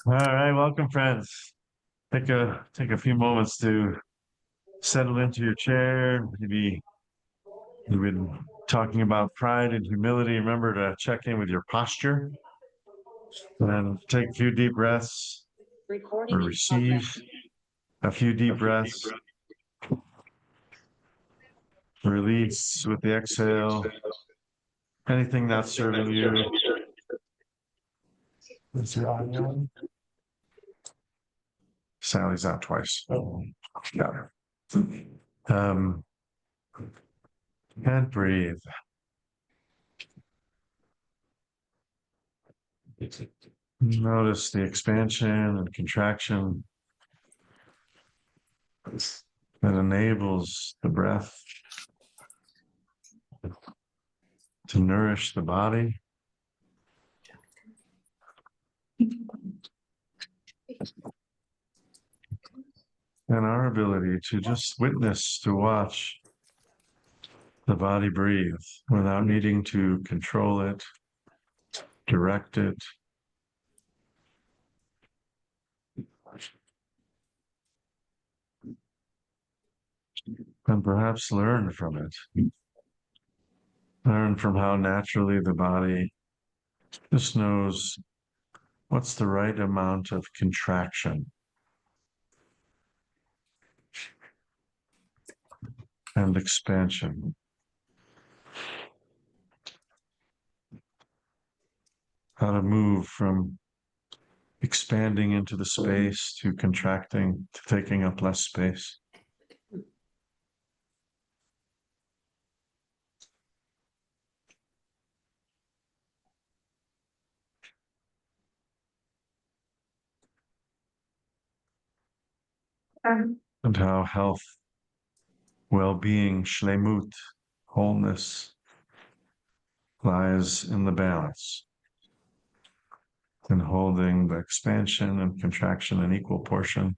All right, welcome, friends. Take a few moments to settle into your chair. Maybe you've been talking about pride and humility. Remember to check in with your posture and take a few deep breaths or receive a few deep breaths. Release with the exhale. Anything not serving you. Is your audio on? Sally's out twice. Oh, got her. And breathe. Notice the expansion and contraction that enables the breath to nourish the body. And our ability to just witness, to watch the body breathe without needing to control it, direct it. And perhaps learn from it. Learn from how naturally the body just knows what's the right amount of contraction and expansion. How to move from expanding into the space to contracting, to taking up less space. And how health, well-being, shlemut, wholeness, lies in the balance, in holding the expansion and contraction in equal portion,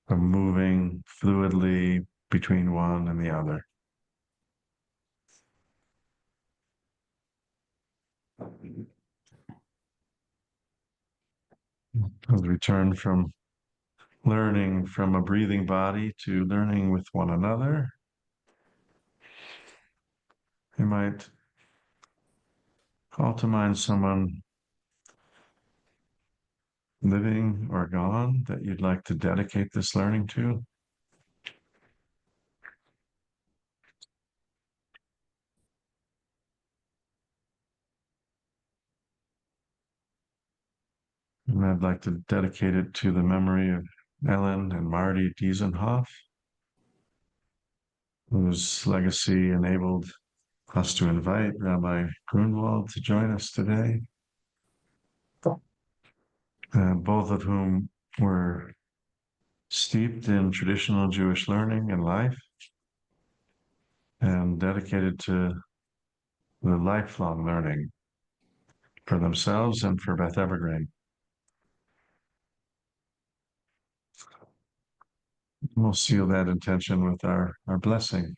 of moving fluidly between one and the other. As we turn from learning from a breathing body to learning with one another, you might call to mind someone living or gone that you'd like to dedicate this learning to. And I'd like to dedicate it to the memory of Ellen and Marty Diesenhoff, whose legacy enabled us to invite Rabbi Gruenwald to join us today, both of whom were steeped in traditional Jewish learning and life and dedicated to the lifelong learning for themselves and for Beth Evergreen. We'll seal that intention with our blessing.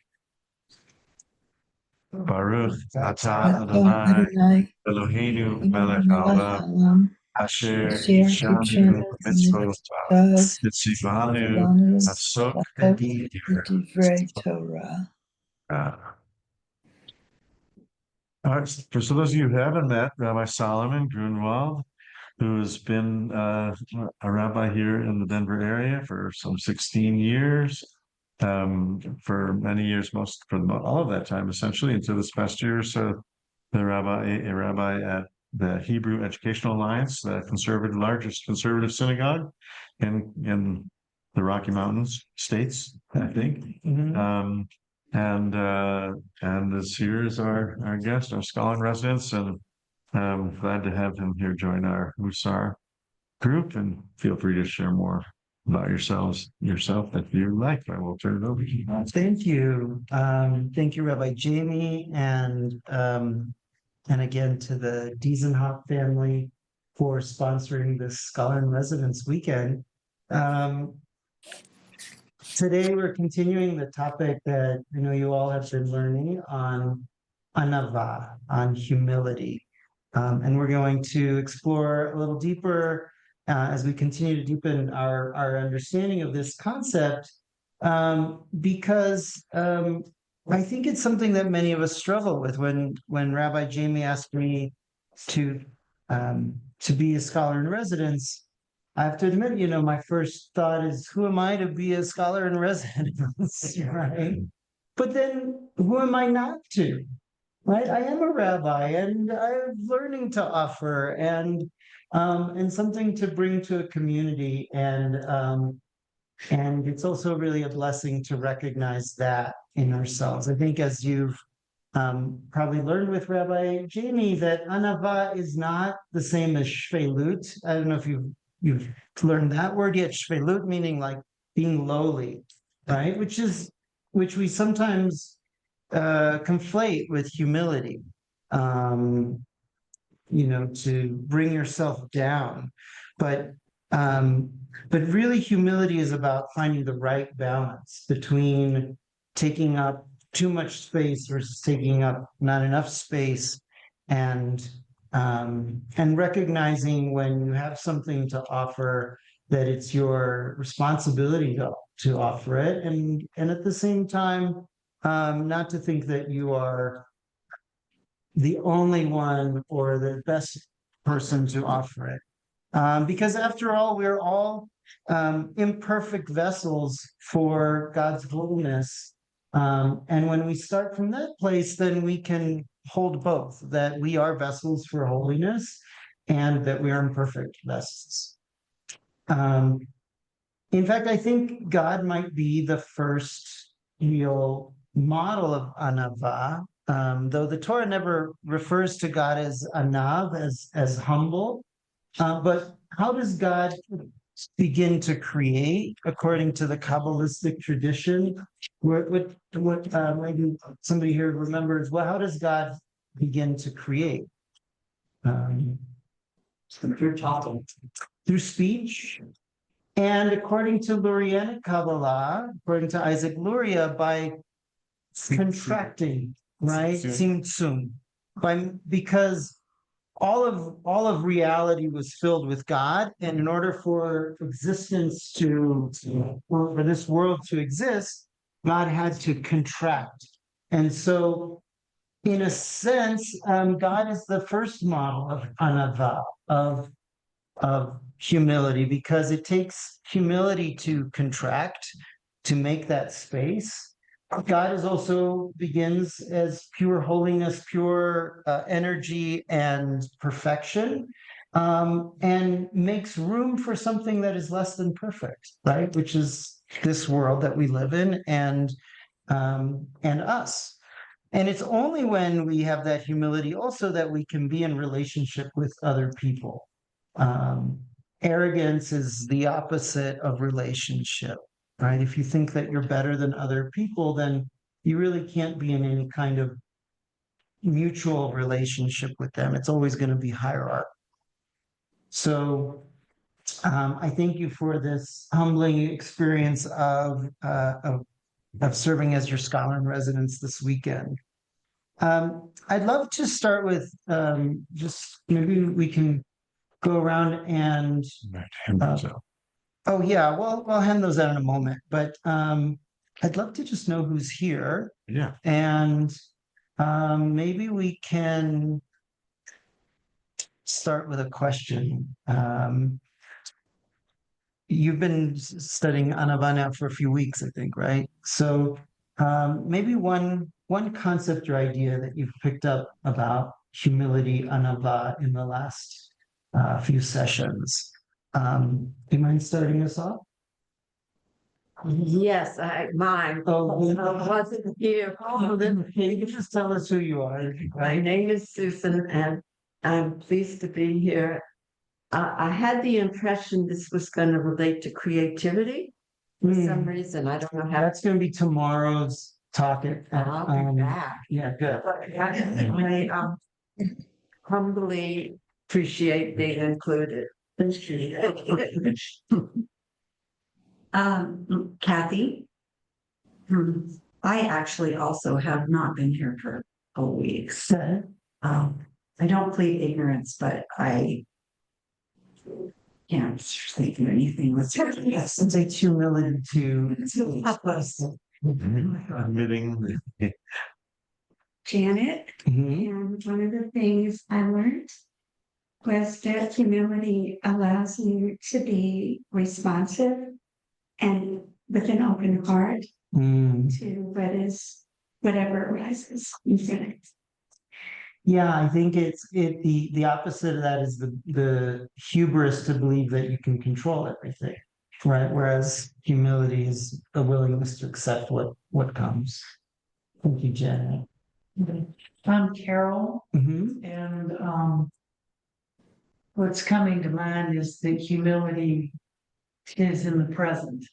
Baruch atah Adonai Adonai, Eloheinu melech melech haolam haolam, asher asher kidshanu kitshanu mitzvot b'mitzvot, v'tzivanu b'anu, asok l'chok b'divrei Torah. All right, so those of you who haven't met Rabbi Salomon Gruenwald, who has been a rabbi here in the Denver area for some 16 years, for many years, all of that time, essentially, until this past year. So a rabbi at the Hebrew Educational Alliance, the largest conservative synagogue in the Rocky Mountains states, I think. Mhm. And this here is our guest, our scholar in residence, and I'm glad to have him here join our Mussar group. And feel free to share more about yourself if you like. I will turn it over to you. Thank you. Thank you, Rabbi Jamie, and again to the Diesenhoff family for sponsoring this Scholar in Residence weekend. Today we're continuing the topic that you all have been learning on anava, on humility. And we're going to explore a little deeper as we continue to deepen our understanding of this concept, because I think it's something that many of us struggle with. When Rabbi Jamie asked me to be a scholar in residence, I have to admit, my first thought is, who am I to be a scholar in residence, right? But then, who am I not to? Right? I am a rabbi, and I'm learning to offer, and something to bring to a community, and it's also really a blessing to recognize that in ourselves. I think, as you've probably learned with Rabbi Jamie, that anava is not the same as shvelut. I don't know if you've learned that word yet. Shvelut meaning like being lowly, right? Which we sometimes conflate with humility. To bring yourself down, but um, really, humility is about finding the right balance between taking up too much space versus taking up not enough space, and recognizing when you have something to offer, that it's your responsibility to offer it, and at the same time, not to think that you are the only one or the best person to offer it. Because after all, we're all imperfect vessels for God's holiness. And when we start from that place, then we can hold both, that we are vessels for holiness and that we are imperfect vessels. In fact, I think God might be the first real model of anava, though the Torah never refers to God as anav, as humble. But how does God begin to create according to the Kabbalistic tradition? What maybe somebody here remembers? Well, how does God begin to create? Through talking, through speech, and according to Lurianic Kabbalah, according to Isaac Luria, by contracting, right? Tzimtzum, because all of reality was filled with God, and in order for existence for this world to exist, God had to contract. And so, in a sense, God is the first model of anava, of humility, because it takes humility to contract, to make that space. God is also begins as pure holiness, pure energy and perfection, and makes room for something that is less than perfect, right? Which is this world that we live in, and us. And it's only when we have that humility also that we can be in relationship with other people. Arrogance is the opposite of relationship, right? If you think that you're better than other people, then you really can't be in any kind of mutual relationship with them. It's always going to be hierarchical. So I thank you for this humbling experience of serving as your scholar in residence this weekend. I'd love to start with just maybe we can go around and oh yeah, well, I'll hand those out in a moment, but I'd love to just know who's here. Yeah. And maybe we can start with a question. You've been studying Anavana for a few weeks, I think, right? So maybe one concept or idea that you've picked up about humility, Anava, in the last few sessions. Do you mind starting us off? Yes, mine. Oh, I wasn't here. then you can just tell us who you are, My right? name is Susan, and I'm pleased to be here. I had the impression this was going to relate to creativity for some reason. I don't know how. That's going to be tomorrow's talk. I'll be back. Yeah, good. I humbly appreciate being included. Thank you. Kathy, I actually also have not been here for a week. So, I don't plead ignorance, but I can't think of anything with Yes, it takes humility to Admitting. Janet, Mhm. and one of the things I learned was that humility allows you to be responsive and with an open heart to whatever arises. Yeah, I think the opposite of that is the hubris to believe that you can control everything, right? Whereas humility is a willingness to accept what comes. Thank you, Janet. I'm Carol, Mhm. and what's coming to mind is that humility is in the present,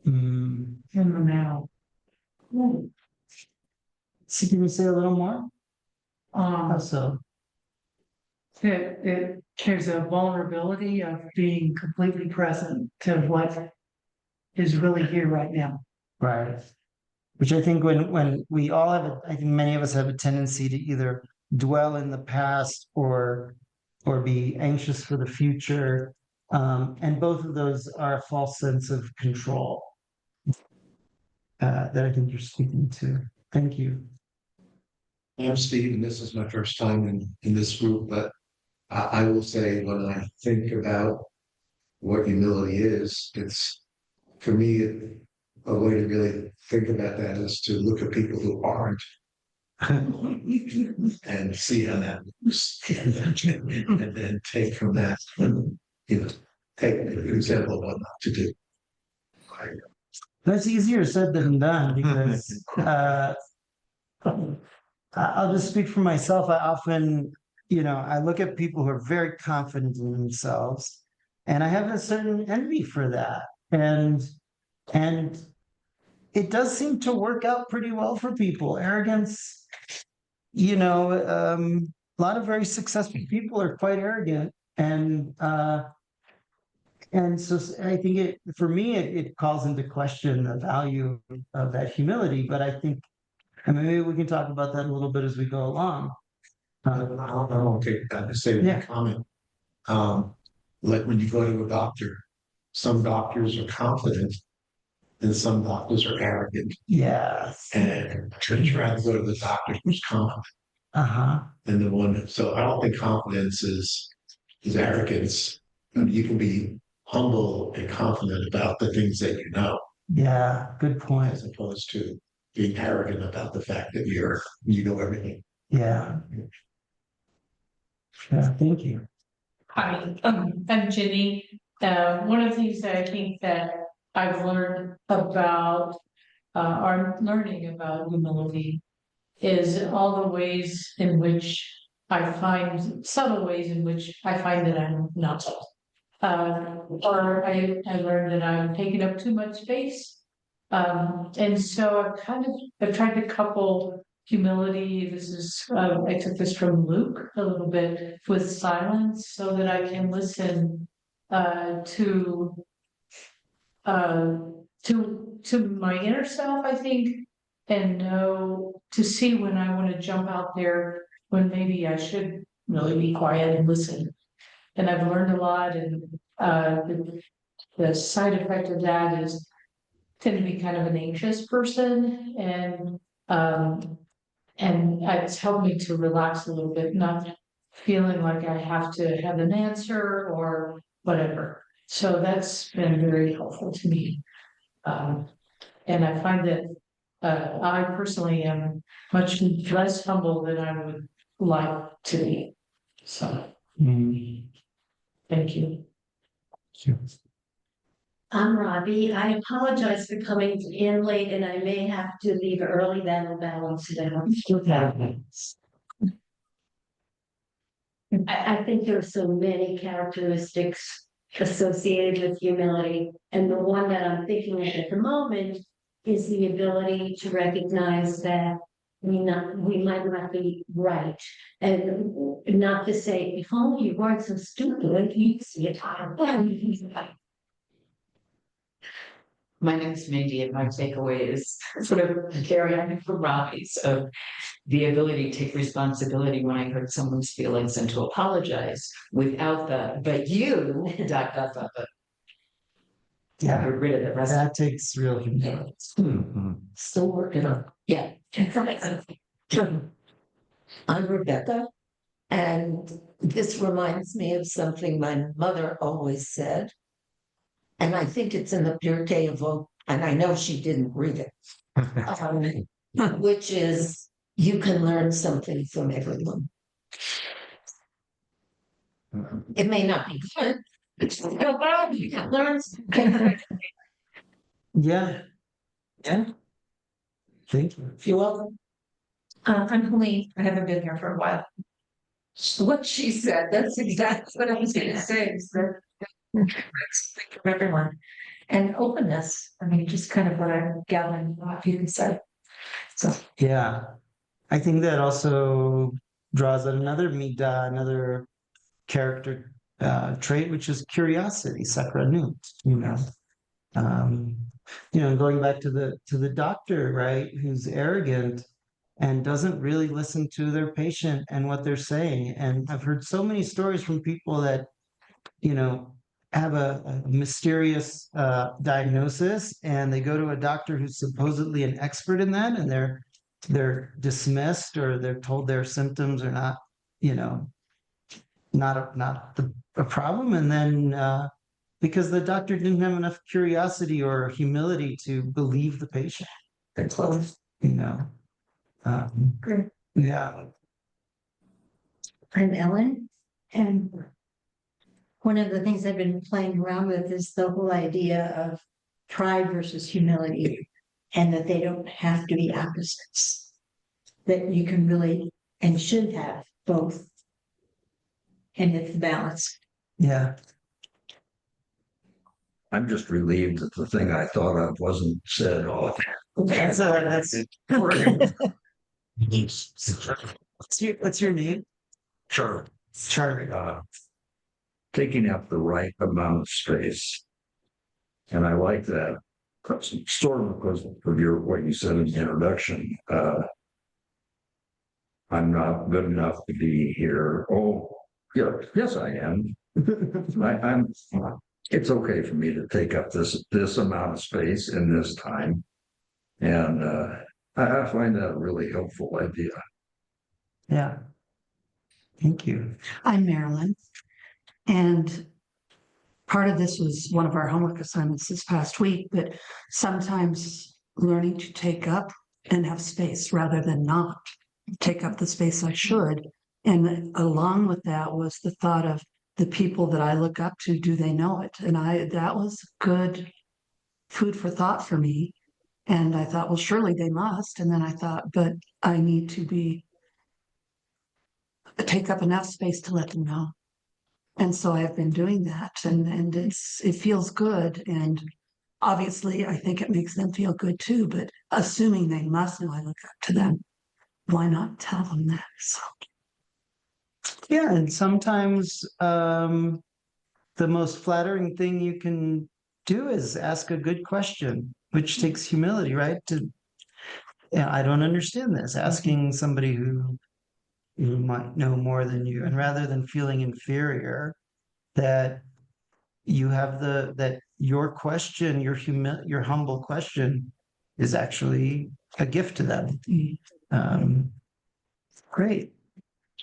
Mm. in the now. So can you say a little more? How Um, so? there's a vulnerability of being completely present to what is really here right now. Right. Which I think when we all have, I think many of us have a tendency to either dwell in the past or be anxious for the future. And both of those are a false sense of control that I think you're speaking to. Thank you. I'm Steve, and this is my first time in this group, but I will say when I think about what humility is, it's for me a way to really think about that is to look at people who aren't and see how that works, and then take from that, take an example of what not to do. That's easier said than done because I'll just speak for myself. I often, I look at people who are very confident in themselves, and I have a certain envy for that. And it does seem to work out pretty well for people. Arrogance, a lot of very successful people are quite arrogant, and so I think for me, it calls into question the value of that humility. But I think, and maybe we can talk about that a little bit as we go along. I won't take that to say Yeah. a comment. Like when you go to a doctor, some doctors are confident and some doctors are arrogant. Yes. And I'd rather go to the doctor who's confident Uh-huh. than the one. So I don't think confidence is arrogance. I mean, you can be humble and confident about the things that you know, Yeah, good point. as opposed to being arrogant about the fact that you know everything. Yeah. Yeah, thank you. Hi, I'm Jenny. One of the things that I think that I've learned about, or learning about humility is all the ways in which I find, subtle ways in which I find that I'm not. Or I learned that I'm taking up too much space. And so I've tried to couple humility. I took this from Luke a little bit, with silence so that I can listen to my inner self, I think, and know to see when I want to jump out there, when maybe I should really be quiet and listen. And I've learned a lot, and the side effect of that is tend to be kind of an anxious person, and it's helped me to relax a little bit, not feeling like I have to have an answer or whatever. So that's been very helpful to me. And I find that I personally am much less humble than I would like to be. So, thank you. I'm Robbie. I apologize for coming in late and I may have to leave early. That'll balance it out. I think there are so many characteristics associated with humility. And the one that I'm thinking of at the moment is the ability to recognize that we might not be right. And not to say, if only you weren't so stupid, you'd see it. My name's Mindy, and my takeaway is sort of carrying on from Robbie's of the ability to take responsibility when I hurt someone's feelings and to apologize without the, but you, dot, dot, dot, dot. Yeah, Get rid of the rest. that takes real humility. Still working on, yeah. I'm Rebecca, and this reminds me of something my mother always said. And I think it's in the Pirkei Avot, and I know she didn't read it, which is you can learn something from everyone. It may not be good, but you can learn something. Yeah. Yeah. Thank you. If you will. I'm Helene. I haven't been here for a while. What she said, that's exactly what I was going to say. Is that for everyone. And openness, I mean, just kind of what I'm gathering what you said. So, Yeah. I think that also draws out another midah, another character trait, which is curiosity, sakranut, going back to the doctor, right, who's arrogant and doesn't really listen to their patient and what they're saying. And I've heard so many stories from people that, have a mysterious diagnosis and they go to a doctor who's supposedly an expert in that, and they're dismissed or they're told their symptoms are not, not a problem. And then because the doctor didn't have enough curiosity or humility to believe the patient. They're close, Great. Yeah. I'm Ellen, and one of the things I've been playing around with is the whole idea of pride versus humility, and that they don't have to be opposites, that you can really and should have both, and it's the balance. Yeah. I'm just relieved that the thing I thought of wasn't said all. That's what's your name? Sure. Charlie. Taking up the right amount of space. And I like that. Sort of because of what you said in the introduction. I'm not good enough to be here. Oh, yeah, yes, I am. I'm. It's okay for me to take up this amount of space in this time, and I find that a really helpful idea. Yeah. Thank you. I'm Marilyn. And part of this was one of our homework assignments this past week, but sometimes learning to take up and have space rather than not take up the space I should. And along with that was the thought of the people that I look up to, do they know it? And that was good food for thought for me. And I thought, well, surely they must. And then I thought, but I need to take up enough space to let them know. And so I've been doing that, and it feels good. And obviously I think it makes them feel good too, but assuming they must know I look up to them, why not tell them that? So Yeah, and sometimes the the most flattering thing you can do is ask a good question, which takes humility, right? Yeah, I don't understand this. Asking somebody who might know more than you, and rather than feeling inferior, that you have that your question, your humble question is actually a gift to them. Great.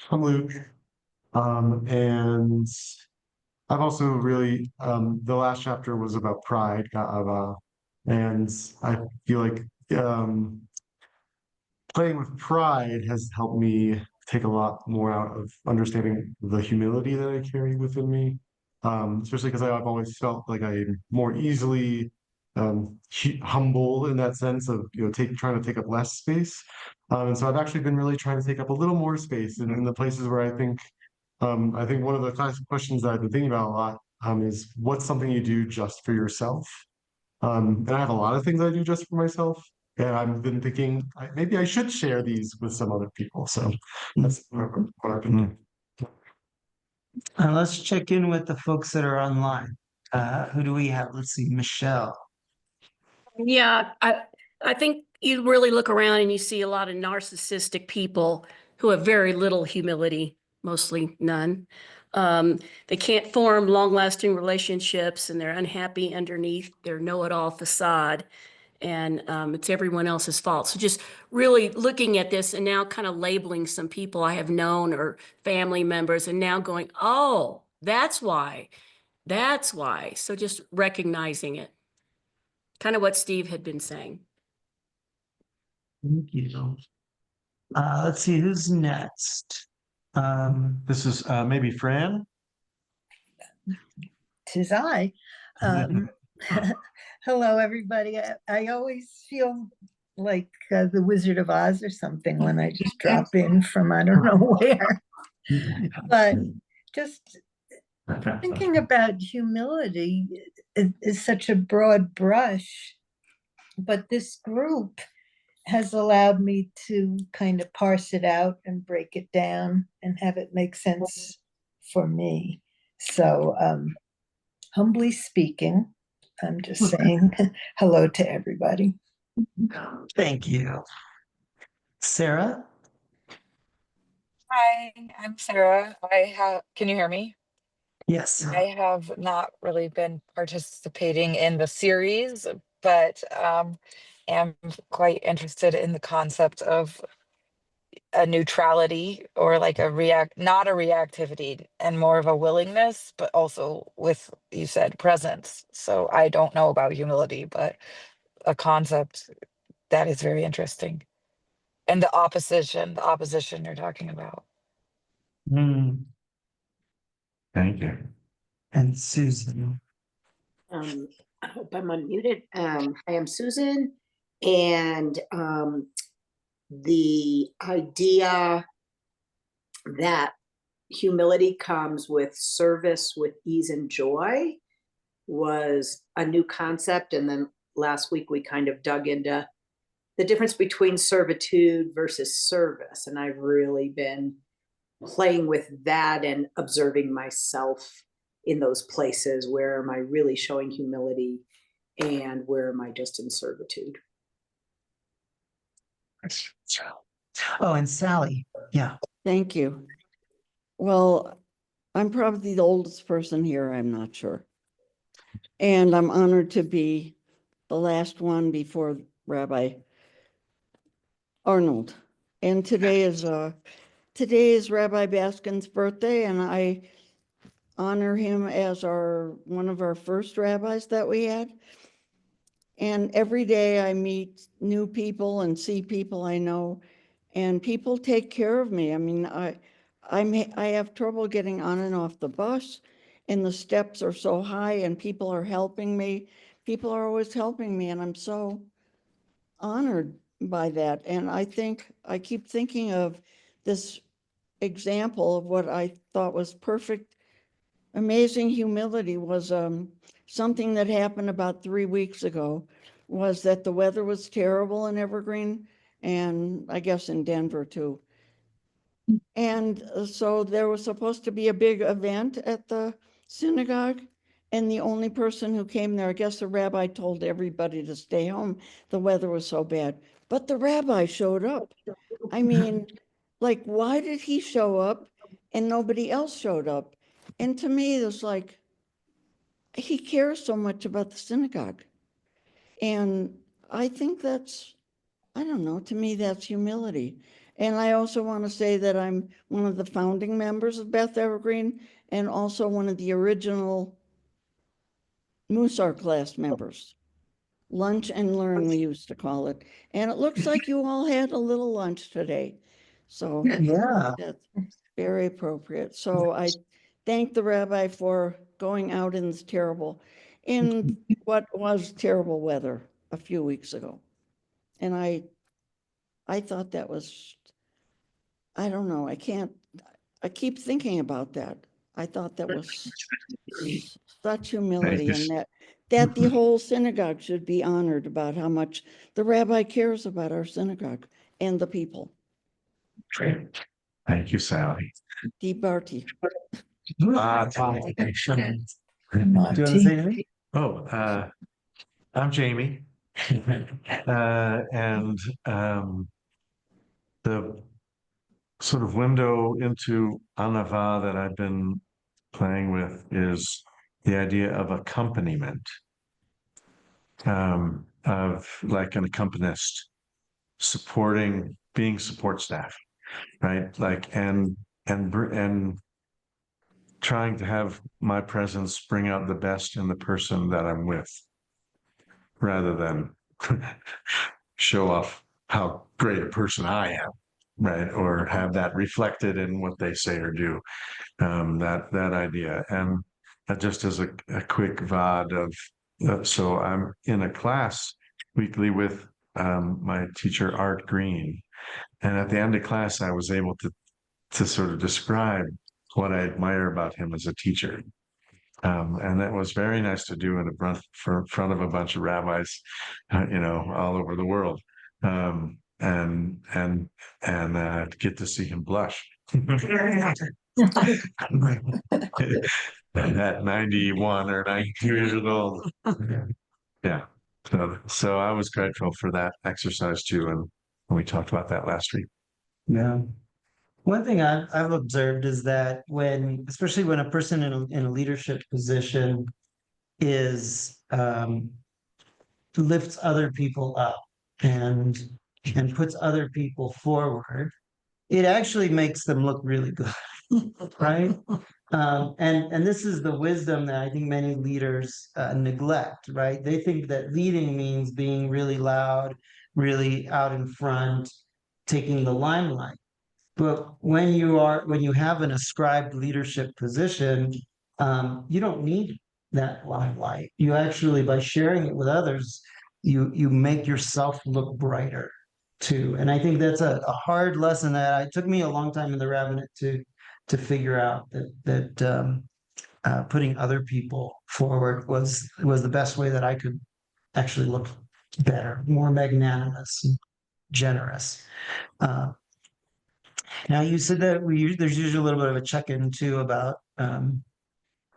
I'm Luke. And I've also really, the last chapter was about pride, and I feel like playing with pride has helped me take a lot more out of understanding the humility that I carry within me. Especially because I've always felt like I'm more easily humble in that sense of trying to take up less space. And so I've actually been really trying to take up a little more space in the places where I think one of the classic questions that I've been thinking about a lot is what's something you do just for yourself? And I have a lot of things I do just for myself. And I've been thinking maybe I should share these with some other people. So that's what I've been doing. Let's check in with the folks that are online. Who do we have? Let's see, Michelle. Yeah, I think you really look around and you see a lot of narcissistic people who have very little humility, mostly none. They can't form long-lasting relationships and they're unhappy underneath their know-it-all facade. And it's everyone else's fault. So just really looking at this and now kind of labeling some people I have known or family members and now going, oh, that's why. That's why. So just recognizing it. Kind of what Steve had been saying. Thank you. Let's see, who's next? This is maybe Fran. Tis I. Hello, everybody. I always feel like the Wizard of Oz or something when I just drop in from I don't know where. But just thinking about humility is such a broad brush, but this group has allowed me to kind of parse it out and break it down and have it make sense for me. So, humbly speaking, I'm just saying hello to everybody. Thank you. Sarah? Hi, I'm Sarah. Can you hear me? Yes. I have not really been participating in the series, but am quite interested in the concept of a neutrality or like not a reactivity and more of a willingness, but also with, you said, presence. So I don't know about humility, but a concept that is very interesting. And the opposition you're talking about. Thank you. And Susan. I hope I'm unmuted. Hi, I'm Susan. And the idea that humility comes with service, with ease and joy was a new concept. And then last week we kind of dug into the difference between servitude versus service. And I've really been playing with that and observing myself in those places. Where am I really showing humility and where am I just in servitude? Oh, and Sally. Yeah. Thank you. Well, I'm probably the oldest person here, I'm not sure. And I'm honored to be the last one before Rabbi Arnold. And today is Rabbi Baskin's birthday, and I honor him as one of our first rabbis that we had. And every day I meet new people and see people I know, and people take care of me. I mean, I have trouble getting on and off the bus, and the steps are so high, and people are helping me. People are always helping me, and I'm so honored by that. And I keep thinking of this example of what I thought was perfect, amazing humility was something that happened about 3 weeks ago, was that the weather was terrible in Evergreen and I guess in Denver too. And so there was supposed to be a big event at the synagogue. And the only person who came there, I guess the rabbi told everybody to stay home. The weather was so bad, but the rabbi showed up. I mean, like, why did he show up and nobody else showed up? And to me, it was like, he cares so much about the synagogue. And I think that's, I don't know, to me, that's humility. And I also want to say that I'm one of the founding members of Beth Evergreen and also one of the original Mussar class members. Lunch and learn, we used to call it. And it looks like you all had a little lunch today. So Yeah. that's very appropriate. So I thank the rabbi for going out in what was terrible weather a few weeks ago. And I thought that was, I don't know, I keep thinking about that. I thought that was such humility, and that the whole synagogue should be honored about how much the rabbi cares about our synagogue and the people. Great. Thank you, Sally. Di Barti. Do you want to say anything? Oh, I'm Jamie. And the sort of window into Anava that I've been playing with is the idea of accompaniment, of like an accompanist being support staff, right? Like, and trying to have my presence bring out the best in the person that I'm with, rather than show off how great a person I am, right? Or have that reflected in what they say or do. That idea. And just as a quick VOD of, so I'm in a class weekly with my teacher, Art Green. And at the end of class, I was able to sort of describe what I admire about him as a teacher. And that was very nice to do in front of a bunch of rabbis, all over the world. And get to see him blush. At 91 or 92 years old. Yeah. So I was grateful for that exercise too. And we talked about that last week. Yeah. One thing I've observed is that especially when a person in a leadership position is lifts other people up and puts other people forward, it actually makes them look really good, right? And this is the wisdom that I think many leaders neglect, right? They think that leading means being really loud, really out in front, taking the limelight. But when you have an ascribed leadership position, you don't need that limelight. You actually, by sharing it with others, you make yourself look brighter too. And I think that's a hard lesson that it took me a long time in the rabbinate to figure out that putting other people forward was the best way that I could actually look better, more magnanimous, and generous. Now you said that there's usually a little bit of a check-in too about.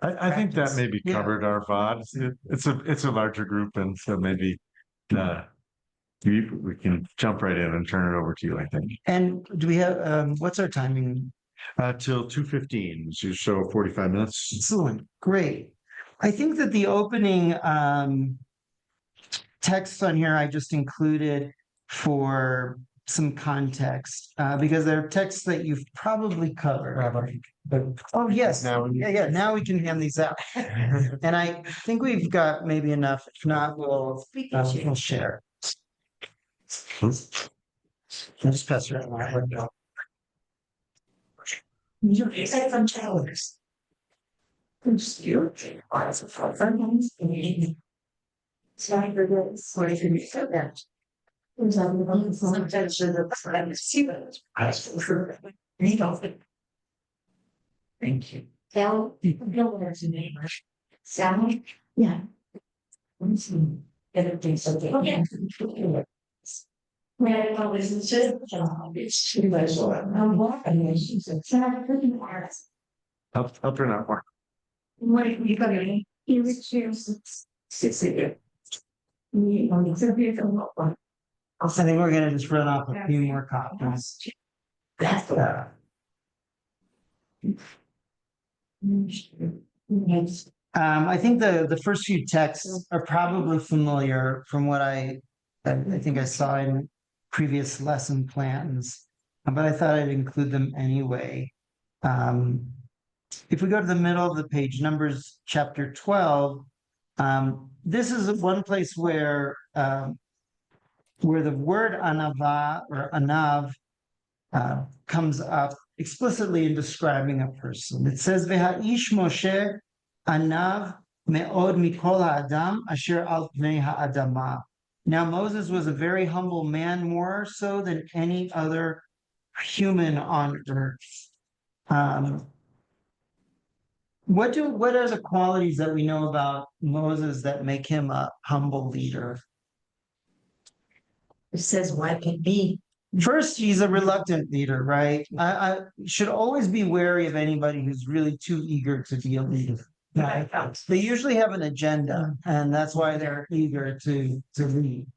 I think that maybe covered our VOD. It's a larger group, and so maybe we can jump right in and turn it over to you, I think. And do we have what's our timing? Till 2:15, so you show 45 minutes. Excellent, great. I think that the opening text on here I just included for some context, because they're texts that you've probably covered. Oh, yes. Now we can hand these out. And I think we've got maybe enough. If not, we'll share. I'll just pass it around. Thank you. Sal, there's a neighbor. Sal, yeah. Everything's okay. Okay. Well, I was in it's too much. I'm walking. She said, "Sal, pretty hard." I'll turn out more. What you got it? You would choose. I think we're gonna just run off a few more copies. I think the first few texts are probably familiar from what I think I saw in previous lesson plans, but I thought I'd include them anyway. If we go to the middle of the page, Numbers chapter 12, this is one place where the word anava or anav comes up explicitly in describing a person. It says, "Veha'ish Moshe anav me'od mikol ha'adam asher al pnei ha'adama." Now Moses was a very humble man, more so than any other human on earth. What are the qualities that we know about Moses that make him a humble leader? It says, why can be? First, he's a reluctant leader, right? I should always be wary of anybody who's really too eager to be a leader. Right? They usually have an agenda, and that's why they're eager to lead.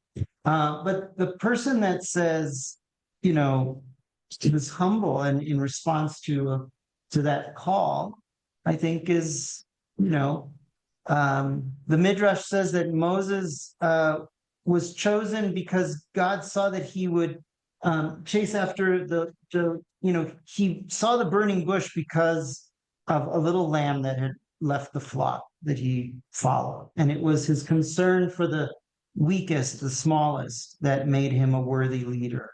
But the person that says, he was humble and in response to that call, I think is, the Midrash says that Moses was chosen because God saw that he would chase after he saw the burning bush because of a little lamb that had left the flock that he followed. And it was his concern for the weakest, the smallest, that made him a worthy leader.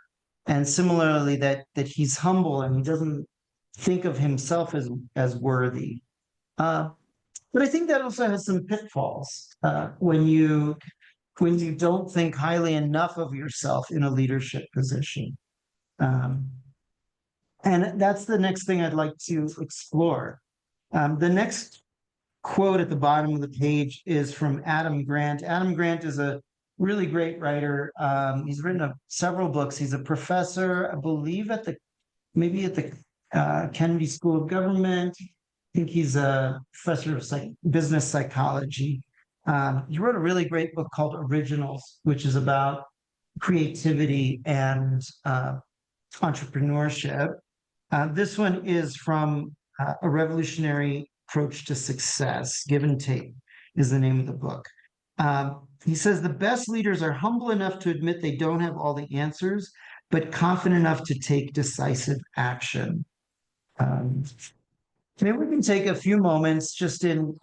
And similarly, that he's humble and he doesn't think of himself as worthy. But I think that also has some pitfalls when you don't think highly enough of yourself in a leadership position. And that's the next thing I'd like to explore. The next quote at the bottom of the page is from Adam Grant. Adam Grant is a really great writer. He's written several books. He's a professor, I believe, at the Kennedy School of Government. I think he's a professor of business psychology. He wrote a really great book called Originals, which is about creativity and entrepreneurship. This one is from A Revolutionary Approach to Success. Give and Take is the name of the book. He says the best leaders are humble enough to admit they don't have all the answers, but confident enough to take decisive action. Maybe we can take a few moments just in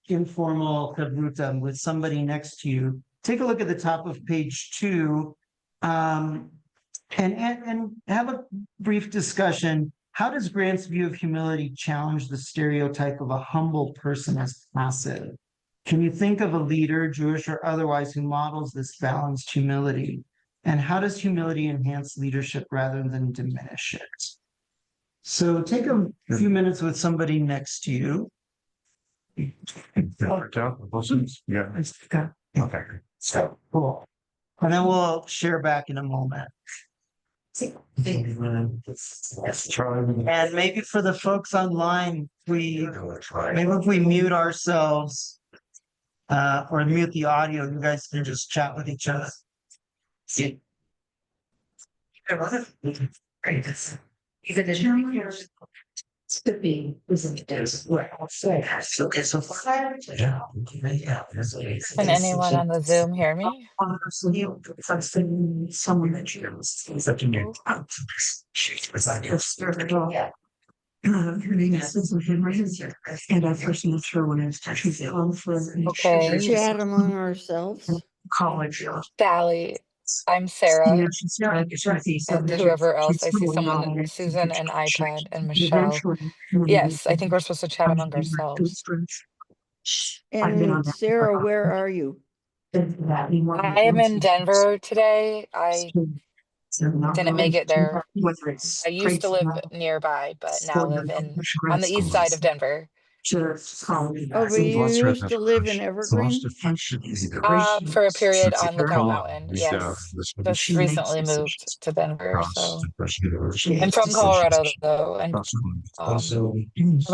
informal chavruta with somebody next to you. Take a look at the top of page 2 and have a brief discussion. How does Grant's view of humility challenge the stereotype of a humble person as passive? Can you think of a leader, Jewish or otherwise, who models this balanced humility? And how does humility enhance leadership rather than diminish it? So take a few minutes with somebody next to you. Yeah. Okay. So cool. And then we'll share back in a moment. Let's try. And maybe for the folks online, maybe if we mute ourselves or mute the audio, you guys can just chat with each other. Even the could be okay, so far. Yeah. Can anyone on the Zoom hear me? Someone that you know such a new Her name is Susan Henry, and I first met her when I was teaching conference. Okay. Chat among ourselves. College. Sally, I'm Sarah, Yeah, she's and whoever else. I see someone, Susan and iPad and Michelle. Yes, I think we're supposed to chat among ourselves. And Sarah, where are you? I am in Denver today. I didn't make it there. I used to live nearby, but now live on the east side of Denver. Oh, but you used to live in Evergreen? For a period on Lookout Mountain, yes. Just recently moved to Denver, so I'm from Colorado though, and I have a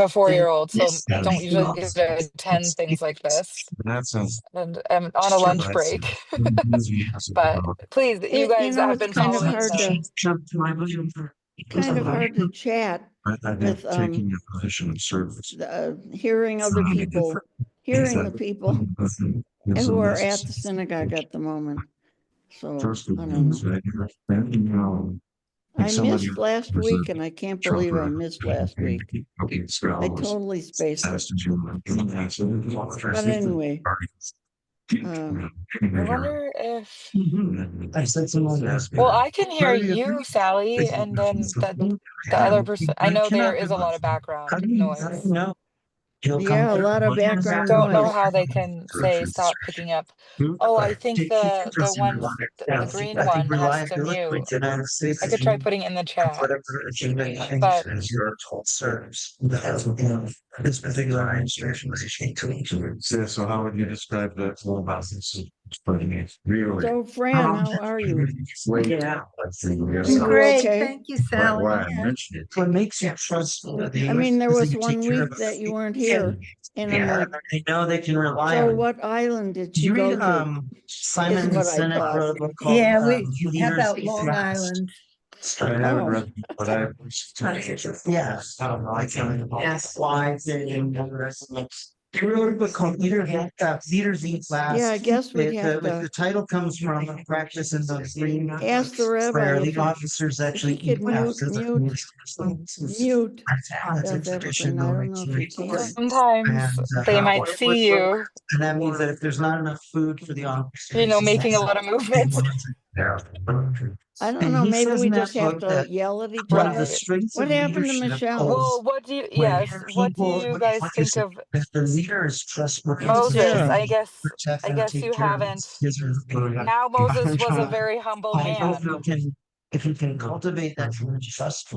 4-year-old, so don't usually get to attend things like this. That sounds. And I'm on a lunch break. But please, you guys have It's been kind of following hard to, chat I think with, taking a position of service. hearing other people, hearing the people who are at the synagogue at the moment. So, I don't know. I missed last week and I can't believe I missed last week. I totally spaced it. But anyway. I wonder if, well, I can hear you, Sally, and then the other person, I know there is a lot of background noise. Yeah, a lot of background Don't know noise. how they can say stop picking up. Oh, I think the one, the green one has to mute. I could try putting it in the chat. But this particular administration was yeah, so how would you describe the full process? Really? So Fran, how are you? Yeah. Great, Okay. thank you, Sally. Why I Yeah. mentioned it. What makes you trustful? I mean, there was 1 week that you weren't here and I'm like, They know they can rely so on. what island did Did you you go read to? Simon what I Sinek thought. wrote a book called Yeah, how Leaders about Eat Long Last? Island? I haven't read it, but I. Yeah. I don't know. I can't. Yes. Why? He wrote a book called Leaders Eat Last. Yeah, I guess we'd have The to title comes from a practice in the green. ask the rabbi Where if the officers actually he could eat last. mute That's a Beth tradition. Evergreen. I don't know if he can. sometimes they might see you, And that means that if there's not enough food for the officers. you know, making a lot of movements. I don't And know, he maybe says we in that just have book to that yell at each one of the other. strengths What of happened to leadership Michelle? Well, what do you, yes, what do you guys think of if the leader is trustworthy? Moses? Sarah. I guess you haven't. Now Moses was a very humble I hope man. if you can cultivate that trust,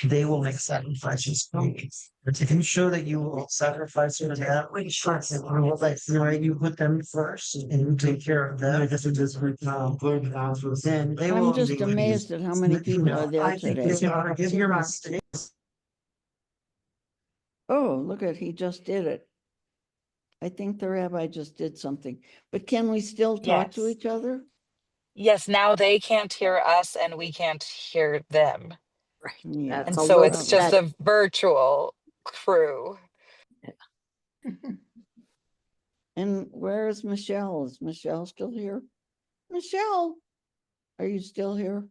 they will make sacrifices for you. If you show that you will sacrifice for them, you put them first and you take care of them. Then they will. I'm just amazed at how many people are there today. Give your mistake. Oh, look at, he just did it. I think the rabbi just did something, but can we still talk to Yes. each other? Yes, now they can't hear us and we can't hear them. Right. Yeah. And That's a so little it's just better. a virtual crew. And where is Michelle? Is Michelle still here? Michelle, are you still here?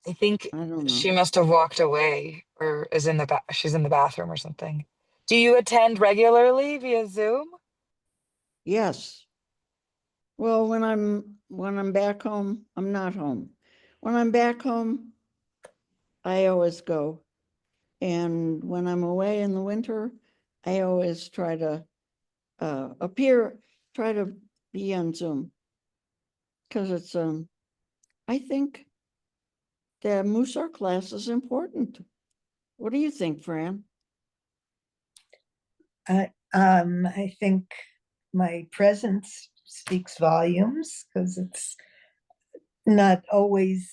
I think I don't know. she must have walked away or is in the she's in the bathroom or something. Do you attend regularly via Zoom? Yes. Well, when I'm back home, I'm not home. When I'm back home, I always go. And when I'm away in the winter, I always try to try to be on Zoom. Because it's I think the Mussar class is important. What do you think, Fran? I think my presence speaks volumes because it's not always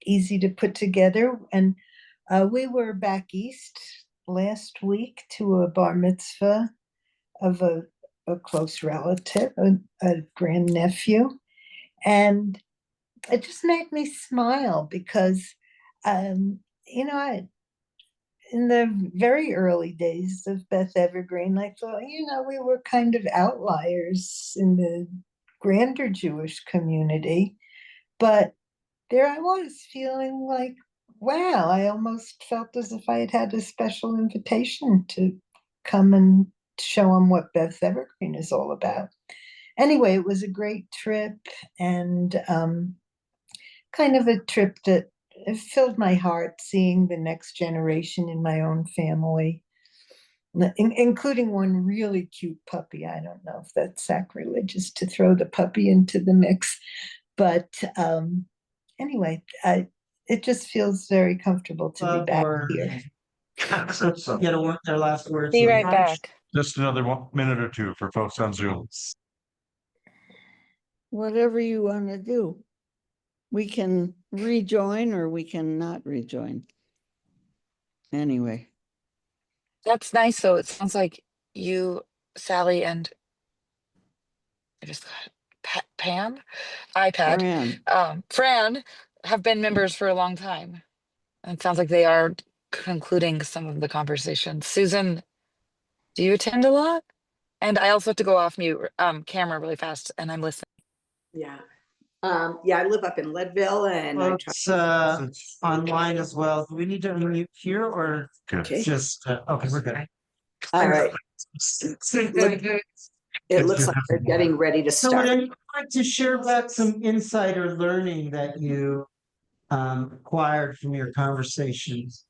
easy to put together. And we were back east last week to a bar mitzvah of a close relative, a grandnephew. And it just made me smile because, in the very early days of Beth Evergreen, I thought, we were kind of outliers in the grander Jewish community. But there I was feeling like, wow, I almost felt as if I had had a special invitation to come and show them what Beth Evergreen is all about. Anyway, it was a great trip and kind of a trip that filled my heart seeing the next generation in my own family, including one really cute puppy. I don't know if that's sacrilegious to throw the puppy into the mix, but anyway, it just feels very comfortable to be back here. So- Get their last words. Be right back. Just another minute or two for folks on Zoom. Whatever you want to do. We can rejoin or we can not rejoin. Anyway, That's nice. So it sounds like you, Sally, and I just got Pam, iPad, Fran have been members for a long time. And it sounds like they are concluding some of the conversations. Susan, do you attend a lot? And I also have to go off mute camera really fast, and I'm listening. Yeah. Yeah, I live up in Leadville and I try. Folks, online as well. Do we need to unmute here or Okay. just, okay, we're good. All right. It looks like they're getting ready to So would start. anyone like to share back some insider learning that you acquired from your conversations?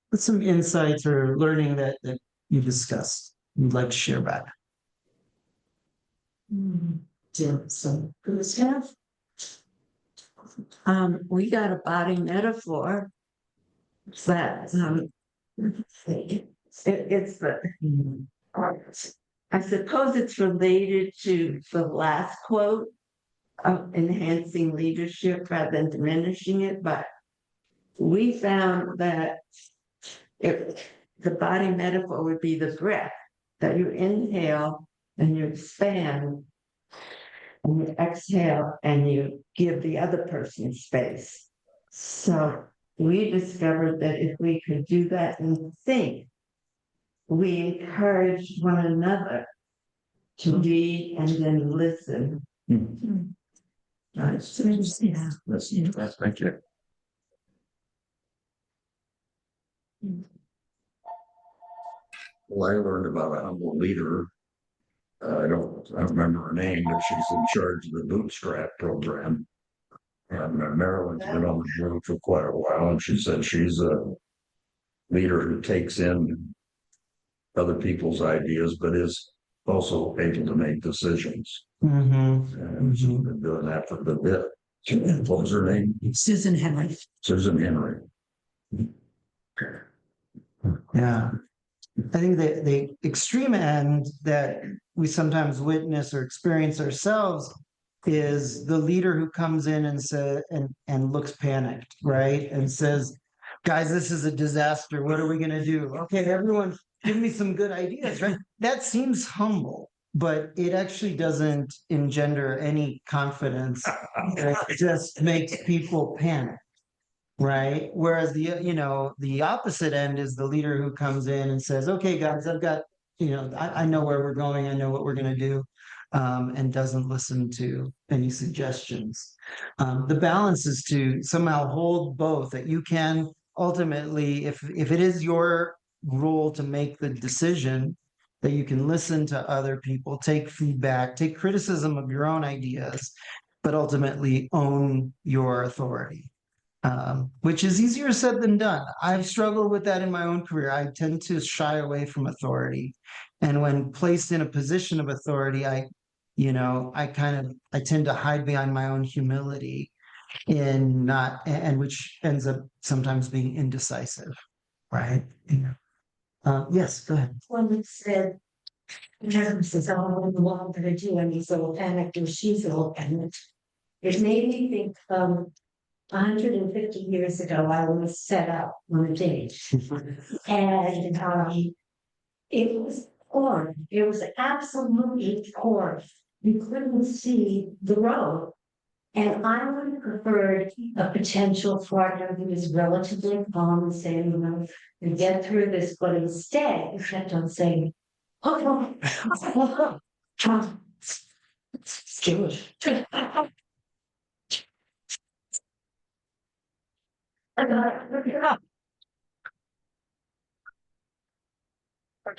What's some insights or learning that you discussed you'd like to share back? Some good stuff. We got a body metaphor that it's the I suppose it's related to the last quote of enhancing leadership rather than diminishing it, but we found that the body metaphor would be the breath, that you inhale and you expand, and you exhale and you give the other person space. So we discovered that if we could do that and think, we encourage one another to read and then listen. Nice. Yeah. Yes, thank you. Well, I learned about a humble leader. I don't remember her name, but she's in charge of the bootstrap program. And Marilyn's been on the board for quite a while, and she said she's a leader who takes in other people's ideas, but is also able to make decisions. And she's been doing that for a bit. What was her name? Susan Henry. Susan Henry. Yeah. I think the extreme end that we sometimes witness or experience ourselves is the leader who comes in and says and looks panicked, right? And says, guys, this is a disaster. What are we going to do? Okay, everyone give me some good ideas, right? That seems humble, but it actually doesn't engender any confidence. It just makes people panic. Right. Whereas the opposite end is the leader who comes in and says, okay, guys, I've got, I know where we're going. I know what we're going to do. And doesn't listen to any suggestions. The balance is to somehow hold both, that you can ultimately, if it is your role to make the decision, that you can listen to other people, take feedback, take criticism of your own ideas, but ultimately own your authority. Which is easier said than done. I've struggled with that in my own career. I tend to shy away from authority. And when placed in a position of authority, I tend to hide behind my own humility and which ends up sometimes being indecisive. Right. Yes, go ahead. One that said, says, oh, what I'm gonna do, and he's a little panicked, or she's a little panicked. It made me think 150 years ago, I was set up on a date. And it was pouring. It was absolutely pouring. You couldn't see the road. And I would have preferred a potential partner who was relatively calm and saying, and get through this, but instead, you kept on saying, oh, do it.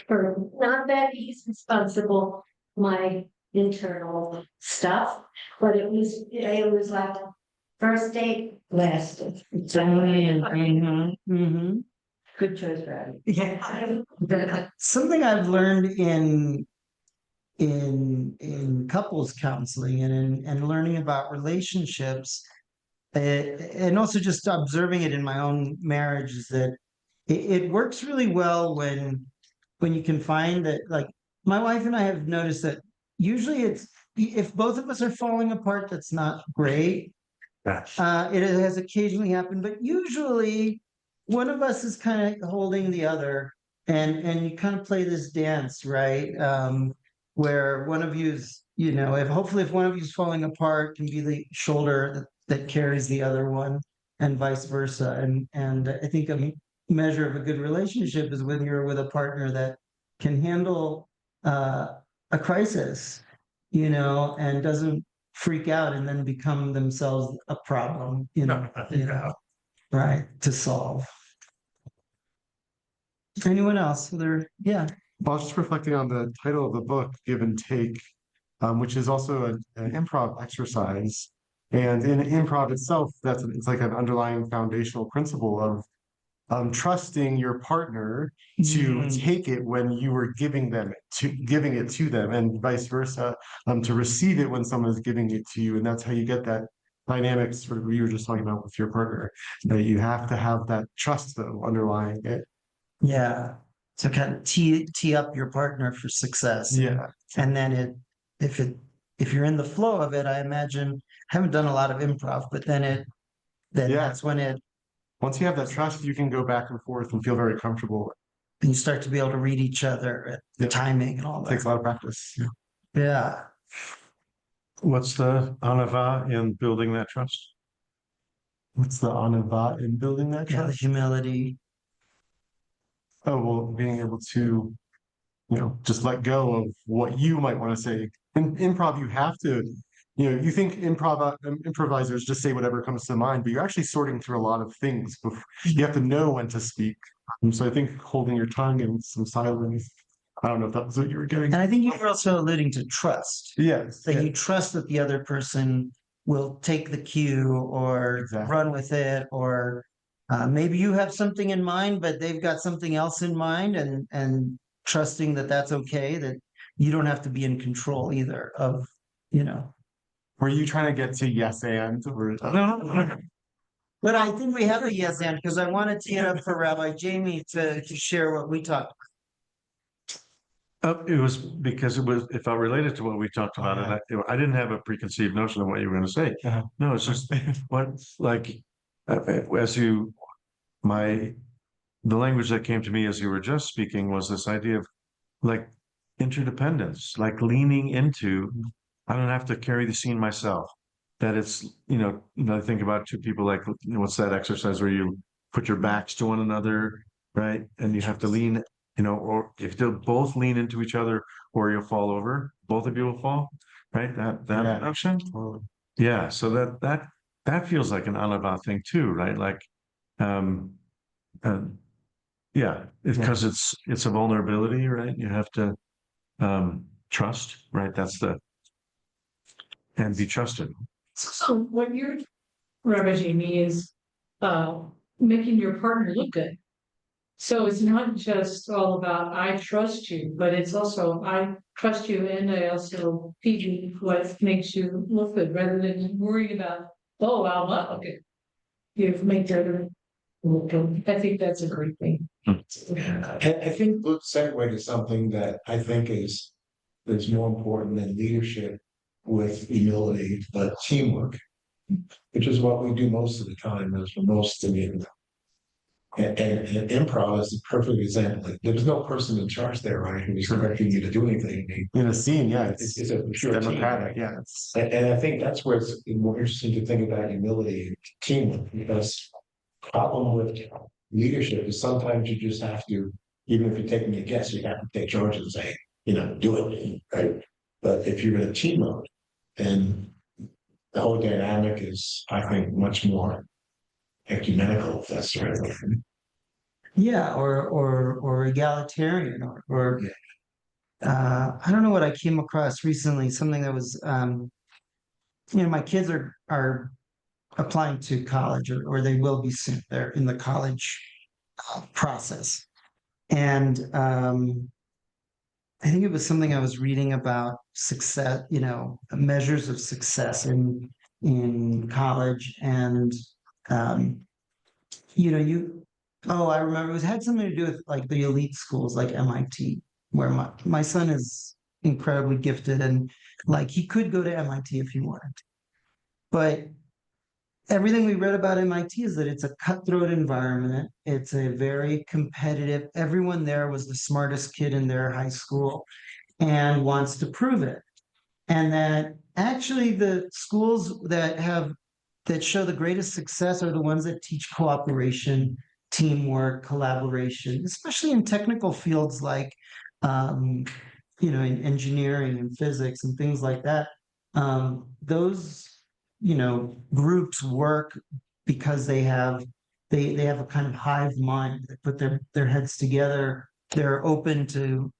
Not that he's responsible for my internal stuff, but it was like first date, last date. Good choice, Rabbi. Yeah. Something I've learned in couples counseling and learning about relationships and also just observing it in my own marriage is that it works really well when you can find that, like, my wife and I have noticed that usually it's, if both of us are falling apart, that's not great. It has occasionally happened, but usually one of us is kind of holding the other, and you kind of play this dance, right? Where one of you's, if hopefully if one of you's falling apart, can be the shoulder that carries the other one, and vice versa. And I think a measure of a good relationship is when you're with a partner that can handle a crisis, and doesn't freak out and then become themselves a problem, right, to solve. Anyone else? Yeah. Well, I was just reflecting on the title of the book, Give and Take, which is also an improv exercise. And in improv itself, it's like an underlying foundational principle of trusting your partner to take it when you were giving it to them, and vice versa, to receive it when someone is giving it to you. And that's how you get that dynamic sort of you were just talking about with your partner. That you have to have that trust though underlying it. Yeah. To kind of tee up your partner for success. Yeah. And then if you're in the flow of it, I imagine, I haven't done a lot of improv, but that's when once you have that trust, you can go back and forth and feel very comfortable. And you start to be able to read each other, the timing and all that. Takes a lot of practice. Yeah. What's the anava in building that trust? What's the anava in building that trust? The humility. Oh, well, being able to, just let go of what you might want to say. In improv, you have to, you think improvisers just say whatever comes to mind, but you're actually sorting through a lot of things. You have to know when to speak. So I think holding your tongue and some silence. I don't know if that was what you were getting. And I think you were also alluding to trust. Yes. That you trust that the other person will take the cue or run with it, or maybe you have something in mind, but they've got something else in mind, and trusting that that's okay, that you don't have to be in control either of, Were you trying to get to yes and? No. But I think we have a yes and, because I want to tee it up for Rabbi Jamie to share what we talked. It was because it felt related to what we talked about, and I didn't have a preconceived notion of what you were going to say. No, it's just the language that came to me as you were just speaking was this idea of like interdependence, like leaning into. I don't have to carry the scene myself. That it's, I think about two people, like, what's that exercise where you put your backs to one another, right? And you have to lean, or if they'll both lean into each other, or you'll fall over, both of you will fall, right? That notion. Yeah. So that feels like an anava thing too, right? Like, because it's a vulnerability, right? You have to trust, right? And be trusted. So what you're, Rabbi Jamie, is making your partner look good. So it's not just all about I trust you, but it's also I trust you and I also feed you what makes you look good, rather than worrying about, oh, I'll not look good. You make the other look good. I think that's a great thing. I think Luke segued to something that I think is more important than leadership with humility, but teamwork, which is what we do most of the time, as we're most in it. And improv is the perfect example. Like, there's no person in charge there, right? Who's directing you to do anything. In a scene, it's a pure democratic, team. And I think that's where it's more interesting to think about humility and teamwork, because the problem with leadership is sometimes you just have to, even if you're taking a guess, you have to take charge and say, do it, right? But if you're in a team mode, then the whole dynamic is, I think, much more ecumenical, if that's the right word. Yeah, or egalitarian, or I don't know what I came across recently, something that was my kids are applying to college, or they will be soon. They're in the college process. And I think it was something I was reading about success, measures of success in in college, and I remember it had something to do with like the elite schools like MIT, where my son is incredibly gifted, and like he could go to MIT if he wanted. But everything we read about MIT is that it's a cutthroat environment. It's a very competitive, everyone there was the smartest kid in their high school and wants to prove it. And that actually the schools that show the greatest success are the ones that teach cooperation, teamwork, collaboration, especially in technical fields like, in engineering and physics and things like that. Those, groups work because they have a kind of hive mind. They put their heads together. They're open to,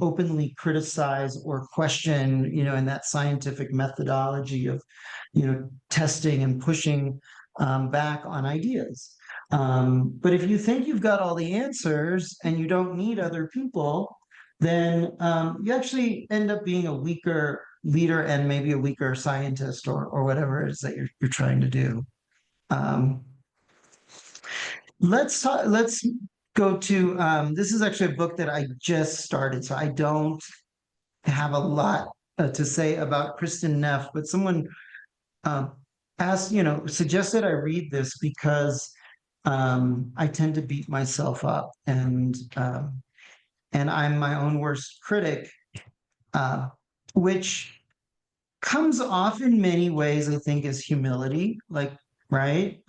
openly criticize or question, in that scientific methodology of, testing and pushing back on ideas. But if you think you've got all the answers and you don't need other people, then you actually end up being a weaker leader and maybe a weaker scientist or whatever it is that you're trying to do. Let's go to this is actually a book that I just started, so I don't have a lot to say about Kristen Neff, but someone suggested I read this because I tend to beat myself up, and I'm my own worst critic, which comes off in many ways, I think, as humility, like, right?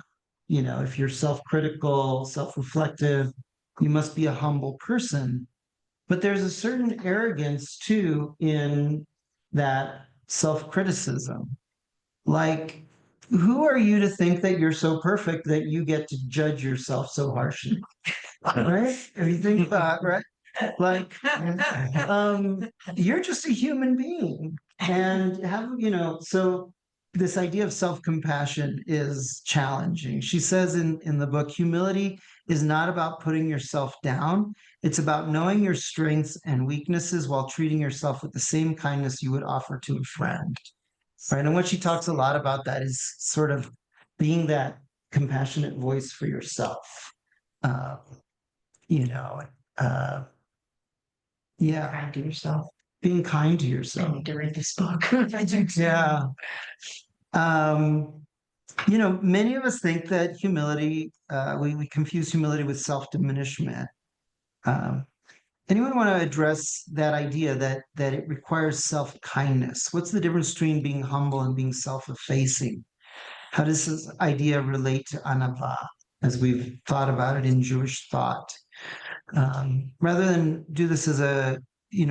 If you're self-critical, self-reflective, you must be a humble person. But there's a certain arrogance too in that self-criticism. Like, who are you to think that you're so perfect that you get to judge yourself so harshly? Right? If you think about, right? Like, you're just a human being. And so this idea of self-compassion is challenging. She says in the book, humility is not about putting yourself down. It's about knowing your strengths and weaknesses while treating yourself with the same kindness you would offer to a friend. Right. And what she talks a lot about that is sort of being that compassionate voice for yourself. Yeah. Kind to yourself. Being kind to yourself. I need to read this book. Yeah. Many of us think that humility, we confuse humility with self-diminishment. Anyone want to address that idea that it requires self-kindness? What's the difference between being humble and being self-effacing? How does this idea relate to anava, as we've thought about it in Jewish thought? Rather than do this as a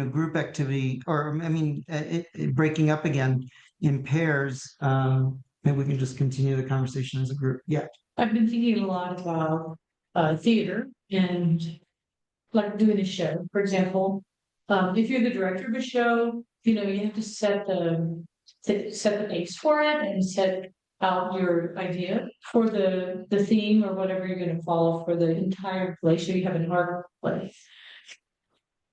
group activity, or breaking up again in pairs, maybe we can just continue the conversation as a group. Yeah. I've been thinking a lot about theater and like doing a show, for example. If you're the director of a show, you have to set the pace for it and set out your idea for the theme or whatever you're going to follow for the entire play. So you have an arc play.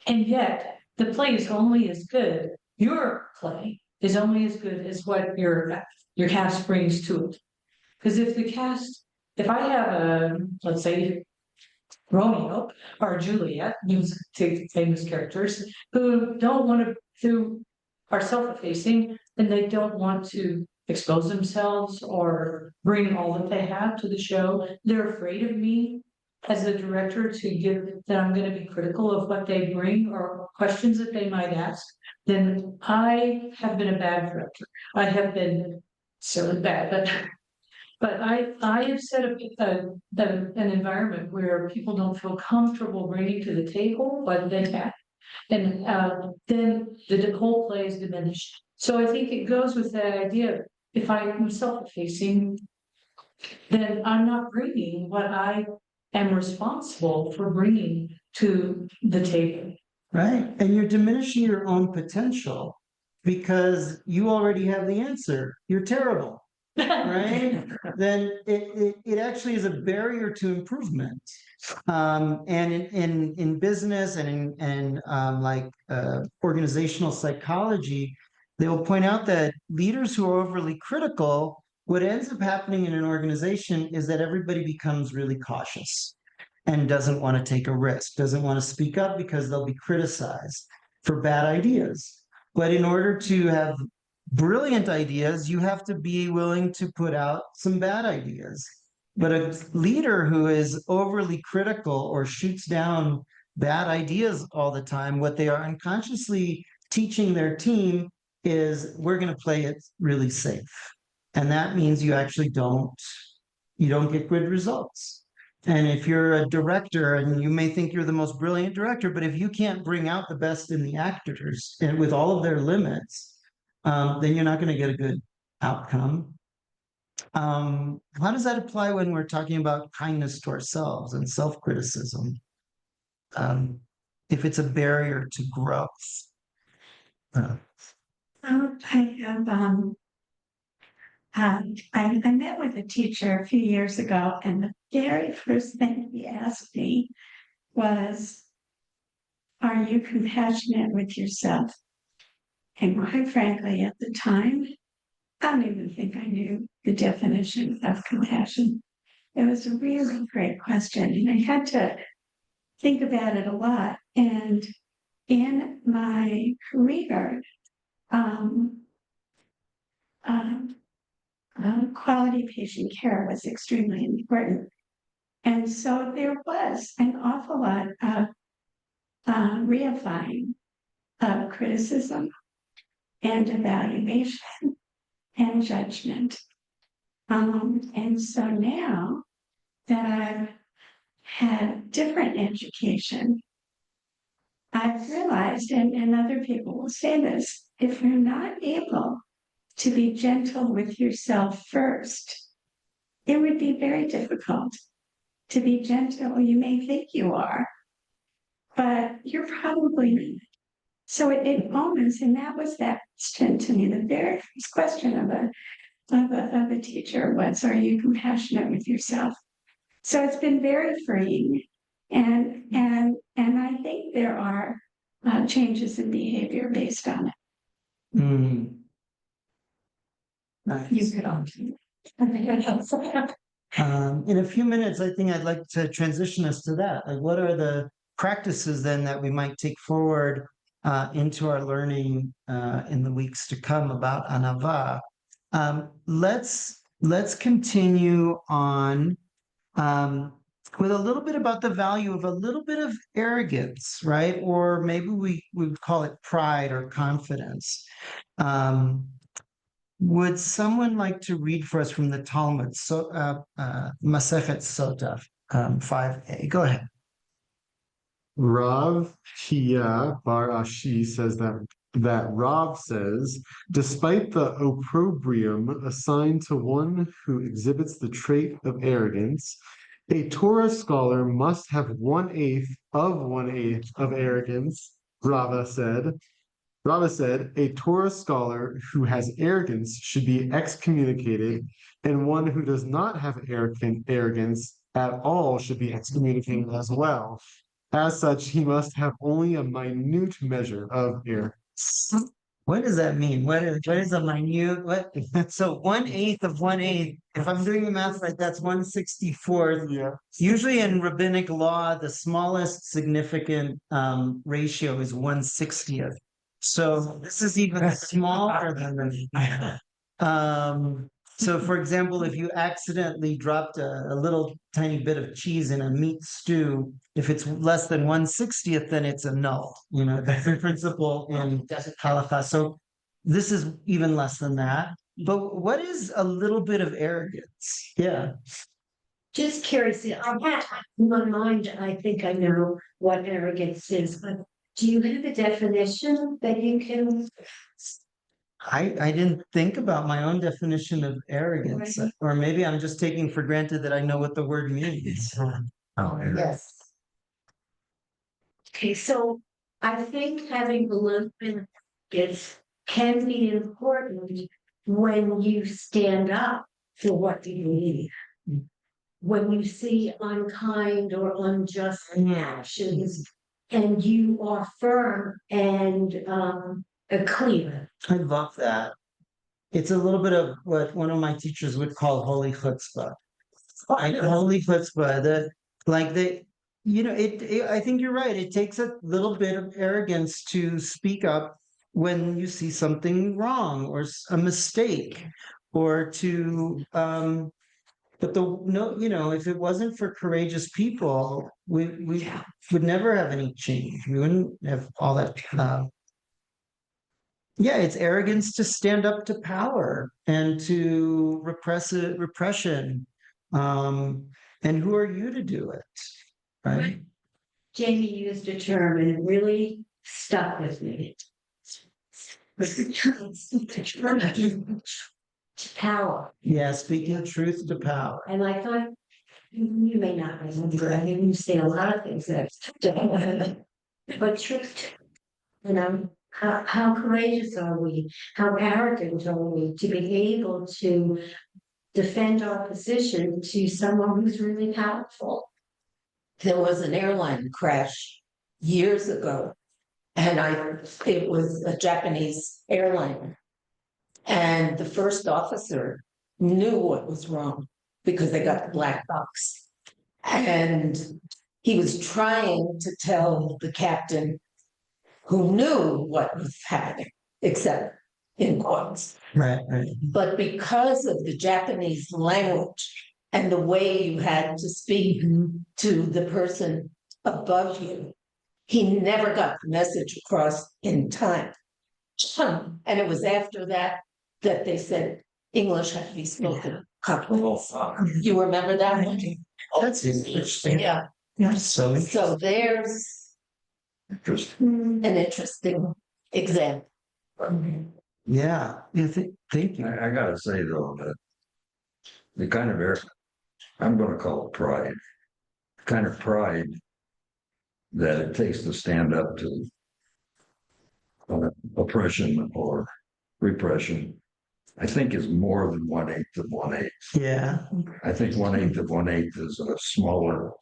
And yet the play is only as good, your play is only as good as what your cast brings to it. Because if I have let's say, Romeo or Juliet, these two famous characters who are self-effacing and they don't want to expose themselves or bring all that they have to the show. They're afraid of me as the director that I'm going to be critical of what they bring or questions that they might ask. Then I have been a bad director. I have been so bad, but I have set up an environment where people don't feel comfortable bringing to the table what they have. And then the whole play is diminished. So I think it goes with that idea. If I'm self-effacing, then I'm not bringing what I am responsible for bringing to the table. Right. And you're diminishing your own potential because you already have the answer. You're terrible. Right? Then it actually is a barrier to improvement. And in business and in organizational psychology, they will point out that leaders who are overly critical, what ends up happening in an organization is that everybody becomes really cautious and doesn't want to take a risk, doesn't want to speak up because they'll be criticized for bad ideas. But in order to have brilliant ideas, you have to be willing to put out some bad ideas. But a leader who is overly critical or shoots down bad ideas all the time, what they are unconsciously teaching their team is we're going to play it really safe. And that means you actually don't get good results. And if you're a director and you may think you're the most brilliant director, but if you can't bring out the best in the actors and with all of their limits, then you're not going to get a good outcome. How does that apply when we're talking about kindness to ourselves and self-criticism? If it's a barrier to growth. I met with a teacher a few years ago, and the very first thing he asked me was, "Are you compassionate with yourself?" And quite frankly, at the time, I don't even think I knew the definition of compassion. It was a really great question, and I had to think about it a lot. And in my career, quality patient care was extremely important. And so there was an awful lot of reifying of criticism and evaluation and judgment. And so now that I've had different education, I've realized, and other people will say this, if you're not able to be gentle with yourself first, it would be very difficult to be gentle. You may think you are, but you're probably not. So it almost, and that was that question to me, the very first question of a teacher was, are you compassionate with yourself? So it's been very freeing. And I think there are changes in behavior based on it. Nice. You could also. In a few minutes, I think I'd like to transition us to that. Like, what are the practices then that we might take forward into our learning in the weeks to come about anava? Let's continue on with a little bit about the value of a little bit of arrogance, right? Or maybe we would call it pride or confidence. Would someone like to read for us from the Talmud, Masechet Sotah, 5a? Go ahead. Rav Chia Bar Ashi says that Rav says, despite the opprobrium assigned to one who exhibits the trait of arrogance, a Torah scholar must have 1/8 of arrogance. Rava said, a Torah scholar who has arrogance should be excommunicated, and one who does not have arrogance at all should be excommunicated as well. As such, he must have only a minute measure of arrogance. What does that mean? What is a minute? What? So 1/8 of 1/8. If I'm doing the math right, that's 1/64. Yeah. Usually in rabbinic law, the smallest significant ratio is 1/60th. So this is even smaller than so for example, if you accidentally dropped a little tiny bit of cheese in a meat stew, if it's less than 1/60th, then it's a null. You know, that's the principle in halakha. So this is even less than that. But what is a little bit of arrogance? Yeah. Just curious, in my mind, I think I know what arrogance is, but do you have a definition that you can? I didn't think about my own definition of arrogance, or maybe I'm just taking for granted that I know what the word means. Yes. Okay, so I think having a little bit of arrogance can be important when you stand up for what you believe. When you see unkind or unjust actions and you are firm and clear. I love that. It's a little bit of what one of my teachers would call holy chutzpah. Holy chutzpah, I think you're right. It takes a little bit of arrogance to speak up when you see something wrong or a mistake, or but if it wasn't for courageous people, we would never have any change. We wouldn't have all that. It's arrogance to stand up to power and to repression. And who are you to do it? Right? Jamie used a term and it really stuck with me. Power. Yeah, speaking truth to power. And I thought, you may not remember, I hear you say a lot of things that, but truth, how courageous are we? How arrogant are we to be able to defend our position to someone who's really powerful? There was an airline crash years ago, and it was a Japanese airliner. And the first officer knew what was wrong because they got the black box. And he was trying to tell the captain, who knew what was happening, except in quotes. Right. But because of the Japanese language and the way you had to speak to the person above you, he never got the message across in time. And it was after that they said English had to be spoken. You remember that one? That's interesting. Yeah. So So there's an interesting example. Yeah. Thank you. I gotta say though, that the kind of I'm gonna call it pride, kind of pride that it takes to stand up to oppression or repression, I think is more than 1/8 of 1/8. Yeah. I think 1/8 of 1/8 is a smaller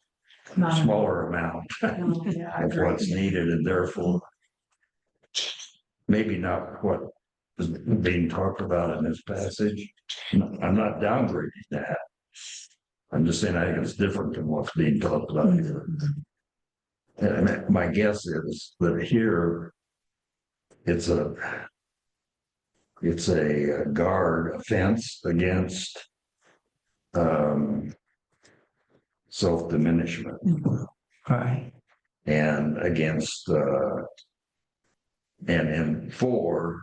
amount of what's needed, and therefore maybe not what is being talked about in this passage. I'm not downgrading that. I'm just saying I think it's different than what's being talked about here. And my guess is that here it's a guard, a fence against self-diminishment. Right. And against and for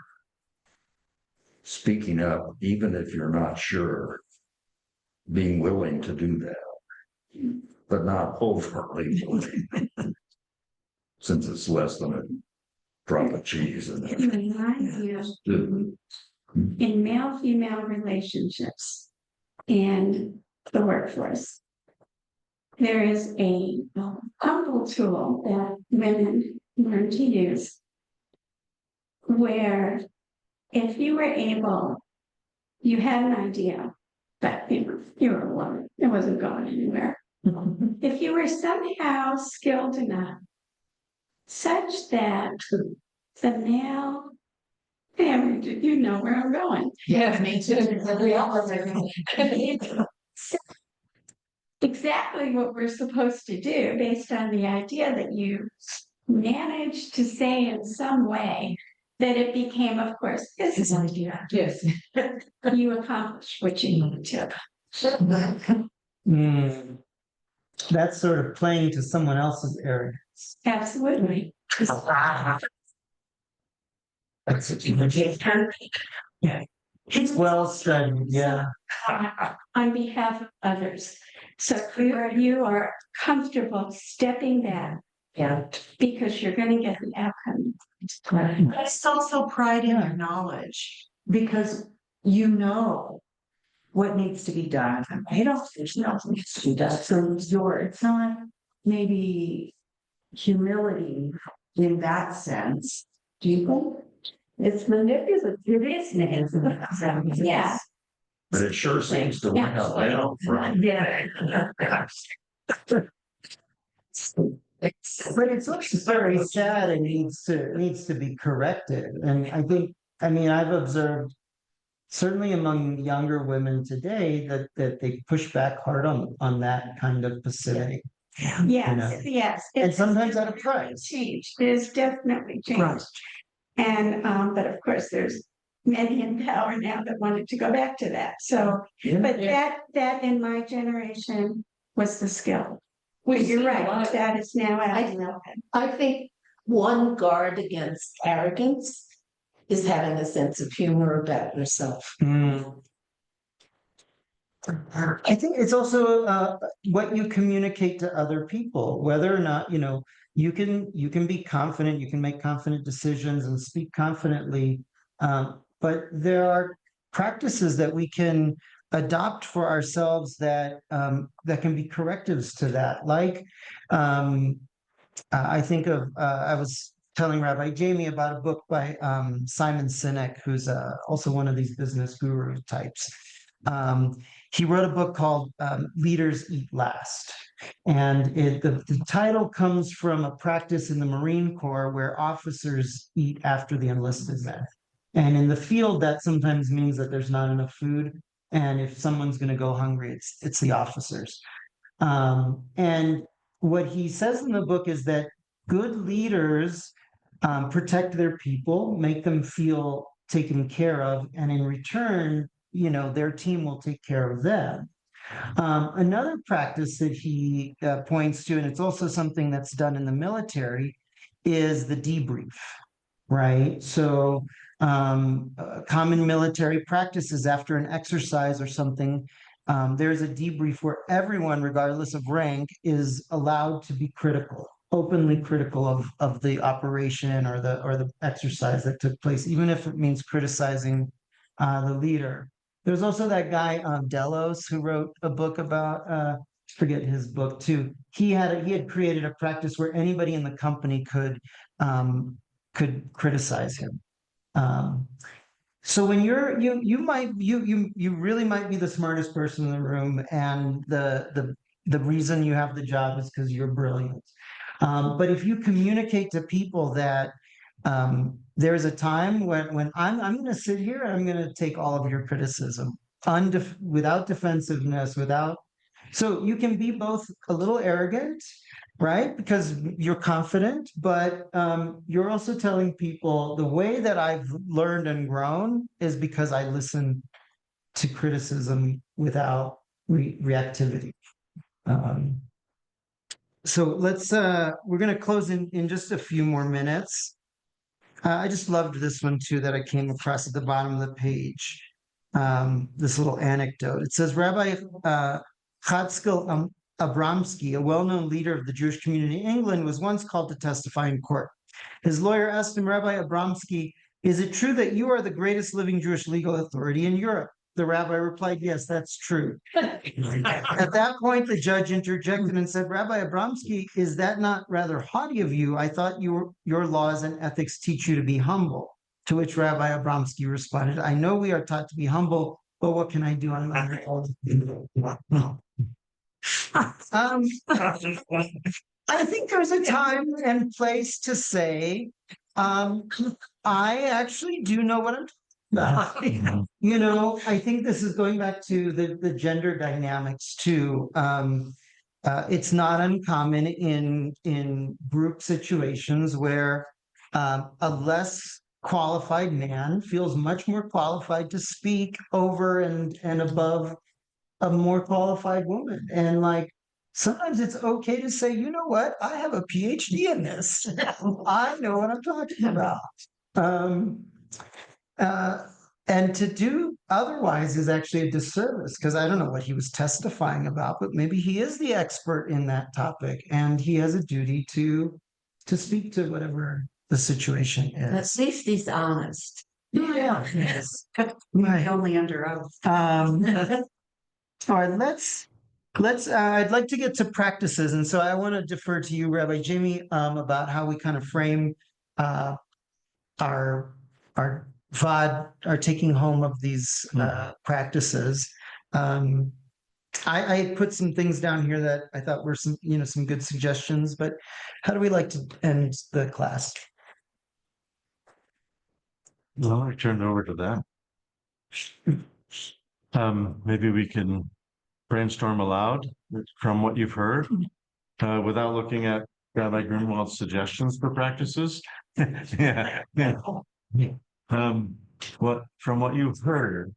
speaking up, even if you're not sure, being willing to do that, but not overtly willing, since it's less than a drop of cheese. It reminds me of in male-female relationships and the workforce. There is a humble tool that women learn to use, where if you were able, you had an idea, but you were a woman, it wasn't going anywhere. If you were somehow skilled enough, such that the male, you know where I'm going. Yeah, me too. Exactly what we're supposed to do based on the idea that you managed to say in some way that it became, of course, this is an idea. Yes. You accomplished what you needed to. That's sort of playing to someone else's arrogance. Absolutely. That's yeah. It's well studied. Yeah. On behalf of others. So you are comfortable stepping back. Yeah. Because you're going to get the outcome. But it's also pride in your knowledge, because you know what needs to be done. I don't know what needs to be done. So it's not maybe humility in that sense. Do you think? It's manipulative. It is manipulative. Yeah. But it sure seems to work out well. Yeah. But it's also very sad and needs to be corrected. And I mean, I've observed certainly among younger women today that they push back hard on that kind of passivity. Yes, yes. And It's sometimes at a definitely price. changed. There's definitely Right. changed. And, but of course, there's many in power now that wanted to go back to that. So, but that in my generation was the skill. Well, you're right. That is now out in the open. I think one guard against arrogance is having a sense of humor about yourself. I think it's also what you communicate to other people, whether or not, you can be confident, you can make confident decisions and speak confidently. But there are practices that we can adopt for ourselves that can be correctives to that. Like, I think of, I was telling Rabbi Jamie about a book by Simon Sinek, who's also one of these business guru types. He wrote a book called Leaders Eat Last. And the title comes from a practice in the Marine Corps where officers eat after the enlisted men. And in the field, that sometimes means that there's not enough food. And if someone's going to go hungry, it's the officers. And what he says in the book is that good leaders protect their people, make them feel taken care of, and in return, their team will take care of them. Another practice that he points to, and it's also something that's done in the military, is the debrief, right? So common military practices after an exercise or something, there's a debrief where everyone, regardless of rank, is allowed to be critical, openly critical of the operation or the exercise that took place, even if it means criticizing the leader. There's also that guy Delos who wrote a book about forget his book too. He had created a practice where anybody in the company could criticize him. So when you really might be the smartest person in the room, and the reason you have the job is because you're brilliant. But if you communicate to people that there's a time when I'm going to sit here and I'm going to take all of your criticism without defensiveness, so you can be both a little arrogant, right? Because you're confident, but you're also telling people the way that I've learned and grown is because I listen to criticism without reactivity. So we're going to close in just a few more minutes. I just loved this one too that I came across at the bottom of the page. This little anecdote. It says Rabbi Chatzkel Abramsky, a well-known leader of the Jewish community in England, was once called to testify in court. His lawyer asked him, Rabbi Abramsky, is it true that you are the greatest living Jewish legal authority in Europe? The rabbi replied, yes, that's true. At that point, the judge interjected and said, Rabbi Abramsky, is that not rather haughty of you? I thought your laws and ethics teach you to be humble. To which Rabbi Abramsky responded, I know we are taught to be humble, but what can I do on my own? I think there's a time and place to say, I actually do know what I'm talking about. I think this is going back to the gender dynamics too. It's not uncommon in group situations where a less qualified man feels much more qualified to speak over and above a more qualified woman. And sometimes it's okay to say, you know what, I have a PhD in this. I know what I'm talking about. And to do otherwise is actually a disservice, because I don't know what he was testifying about, but maybe he is the expert in that topic and he has a duty to speak to whatever the situation is. At least he's honest. Yeah. Yes. Right. Only under oath. All right, let's I'd like to get to practices. And so I want to defer to you, Rabbi Jamie, about how we kind of frame our VOD, our taking home of these practices. I put some things down here that I thought were some, some good suggestions, but how do we like to end the class? Well, I turned over to that. Maybe we can brainstorm aloud from what you've heard, without looking at Rabbi Grunwald's suggestions for practices. Yeah. From what you've heard,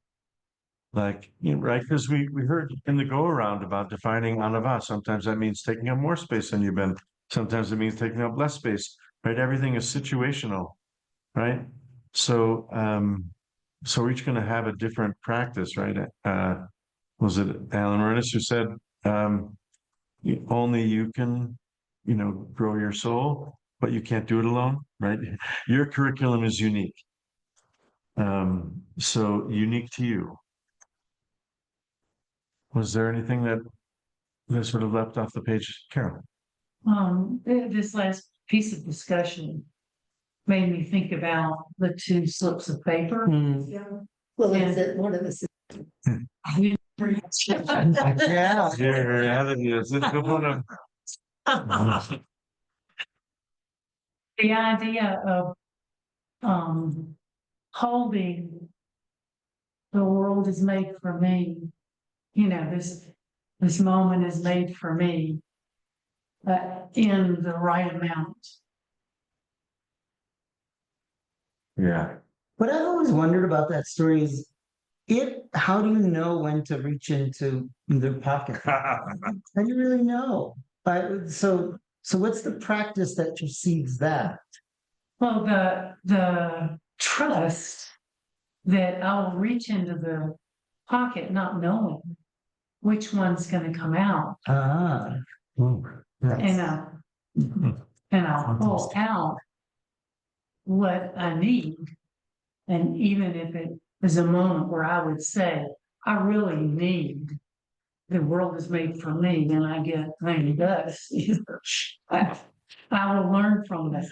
like, right, because we heard in the go around about defining anava. Sometimes that means taking up more space than you've been. Sometimes it means taking up less space, right? Everything is situational, right? So, so we're each going to have a different practice, right? Was it Alan Ernest who said, only you can, grow your soul, but you can't do it alone, right? Your curriculum is unique. So unique to you. Was there anything that sort of left off the page, Carol? This last piece of discussion made me think about the two slips of paper. Well, is it one of the? Yeah. Reality is it's one of the idea of holding the world is made for me. This moment is made for me, in the right amount. Yeah. What I've always wondered about that story is how do you know when to reach into their pocket? How do you really know? So what's the practice that precedes that? Well, the trust that I'll reach into the pocket not knowing which one's going to come out. And I'll pull out what I need. And even if it is a moment where I would say, I really need, the world is made for me, and I get maybe dust. I will learn from that.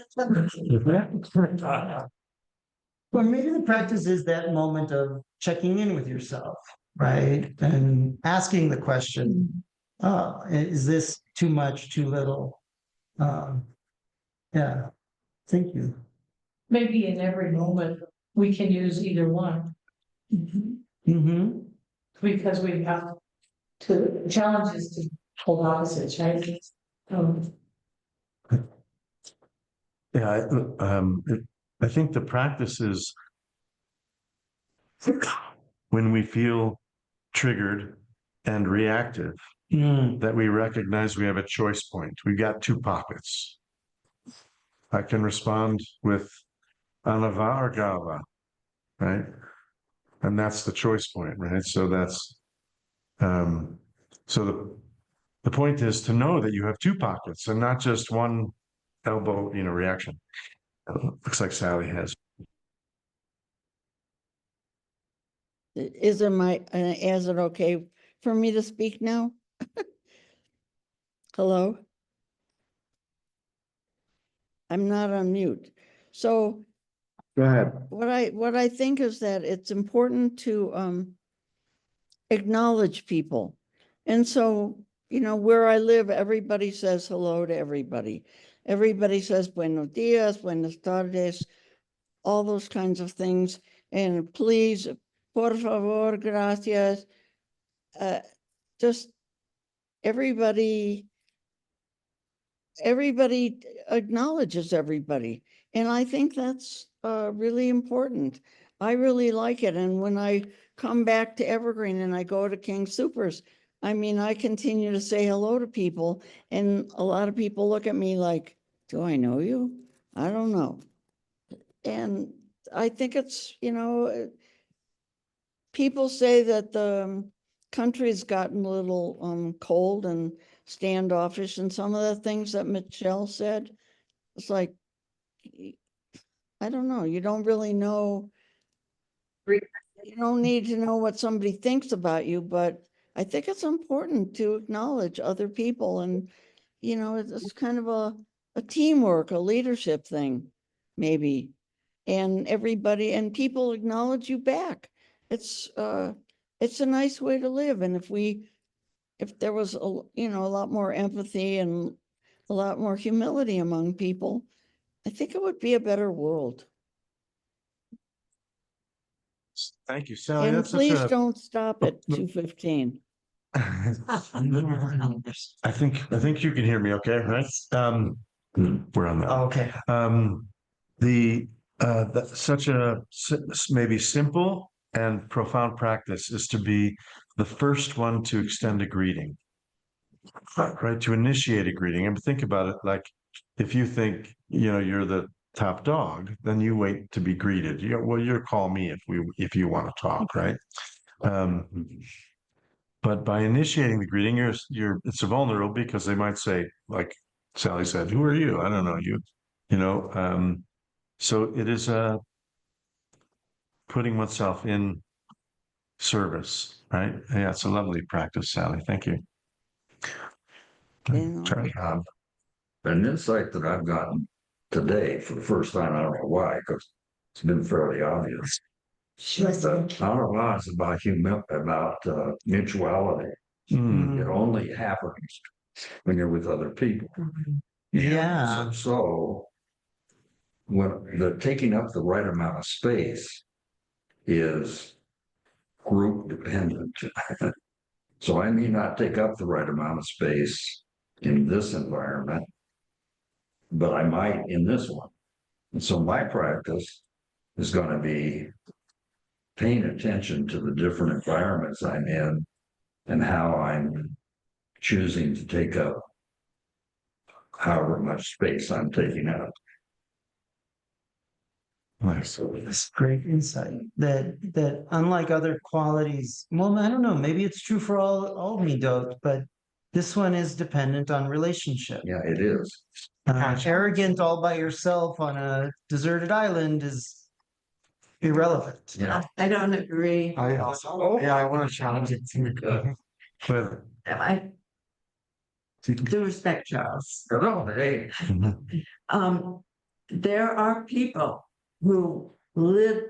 Well, maybe the practice is that moment of checking in with yourself, right? And asking the question, oh, is this too much, too little? Yeah, thank you. Maybe in every moment, we can use either one. Mm-hmm. Because we have to challenges to hold opposites, right? Yeah, I think the practice is when we feel triggered and reactive, that we recognize we have a choice point. We've got two pockets. I can respond with anava or gava, right? And that's the choice point, right? So that's, so the point is to know that you have two pockets and not just one elbow, reaction. Looks like Sally has. Is it okay for me to speak now? Hello? I'm not on mute. So Go ahead. what I think is that it's important to acknowledge people. And so, where I live, everybody says hello to everybody. Everybody says buenos dias, buenas tardes, all those kinds of things. And please, por favor, gracias. Just everybody acknowledges everybody. And I think that's really important. I really like it. And when I come back to Evergreen and I go to King Supers, I continue to say hello to people. And a lot of people look at me like, do I know you? I don't know. And I think it's, people say that the country's gotten a little cold and standoffish, and some of the things that Michelle said, it's like, I don't know, you don't really know. You don't need to know what somebody thinks about you, but I think it's important to acknowledge other people, and it's kind of a teamwork, a leadership thing, maybe. And everybody and people acknowledge you back. It's a nice way to live. And if we if there was, a lot more empathy and a lot more humility among people, I think it would be a better world. Thank you, Sally. And That's such please a. don't stop at 2:15. I think you can hear me okay, right? We're on that. Oh, okay. Such a maybe simple and profound practice is to be the first one to extend a greeting, right? To initiate a greeting. And think about it like if you think, you're the top dog, then you wait to be greeted. You'll call me if you want to talk, right? But by initiating the greeting, it's vulnerable because they might say, like Sally said, "Who are you? I don't know you." So it is putting oneself in service, right? Yeah, it's a lovely practice, Sally. Thank you. An insight that I've gotten today for the first time, I don't know why, because it's been fairly obvious. That not a lot is about mutuality. It only happens when you're with other people. Yeah. So when the taking up the right amount of space is group dependent. So I may not take up the right amount of space in this environment, but I might in this one. And so my practice is going to be paying attention to the different environments I'm in and how I'm choosing to take up however much space I'm taking up. So that's great insight that unlike other qualities, well, I don't know, maybe it's true for all midot, but this one is dependent on relationship. Yeah, it is. Arrogant all by yourself on a deserted island is irrelevant. Yeah, I don't agree. I want to challenge it too. Due respect, Charles. Hello, hey. There are people who live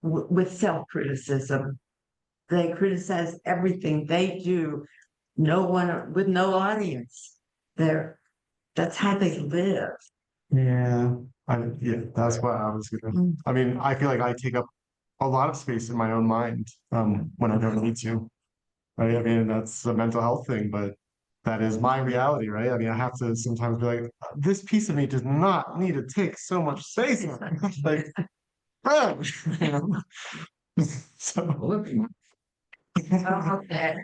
with self-criticism. They criticize everything they do. No one with no audience. That's how they live. Yeah, that's what I was gonna. I mean, I feel like I take up a lot of space in my own mind when I don't need to. Right? I mean, that's a mental health thing, but that is my reality, right? I mean, I have to sometimes be like, this piece of me does not need to take so much space. Like, oh, so. Okay.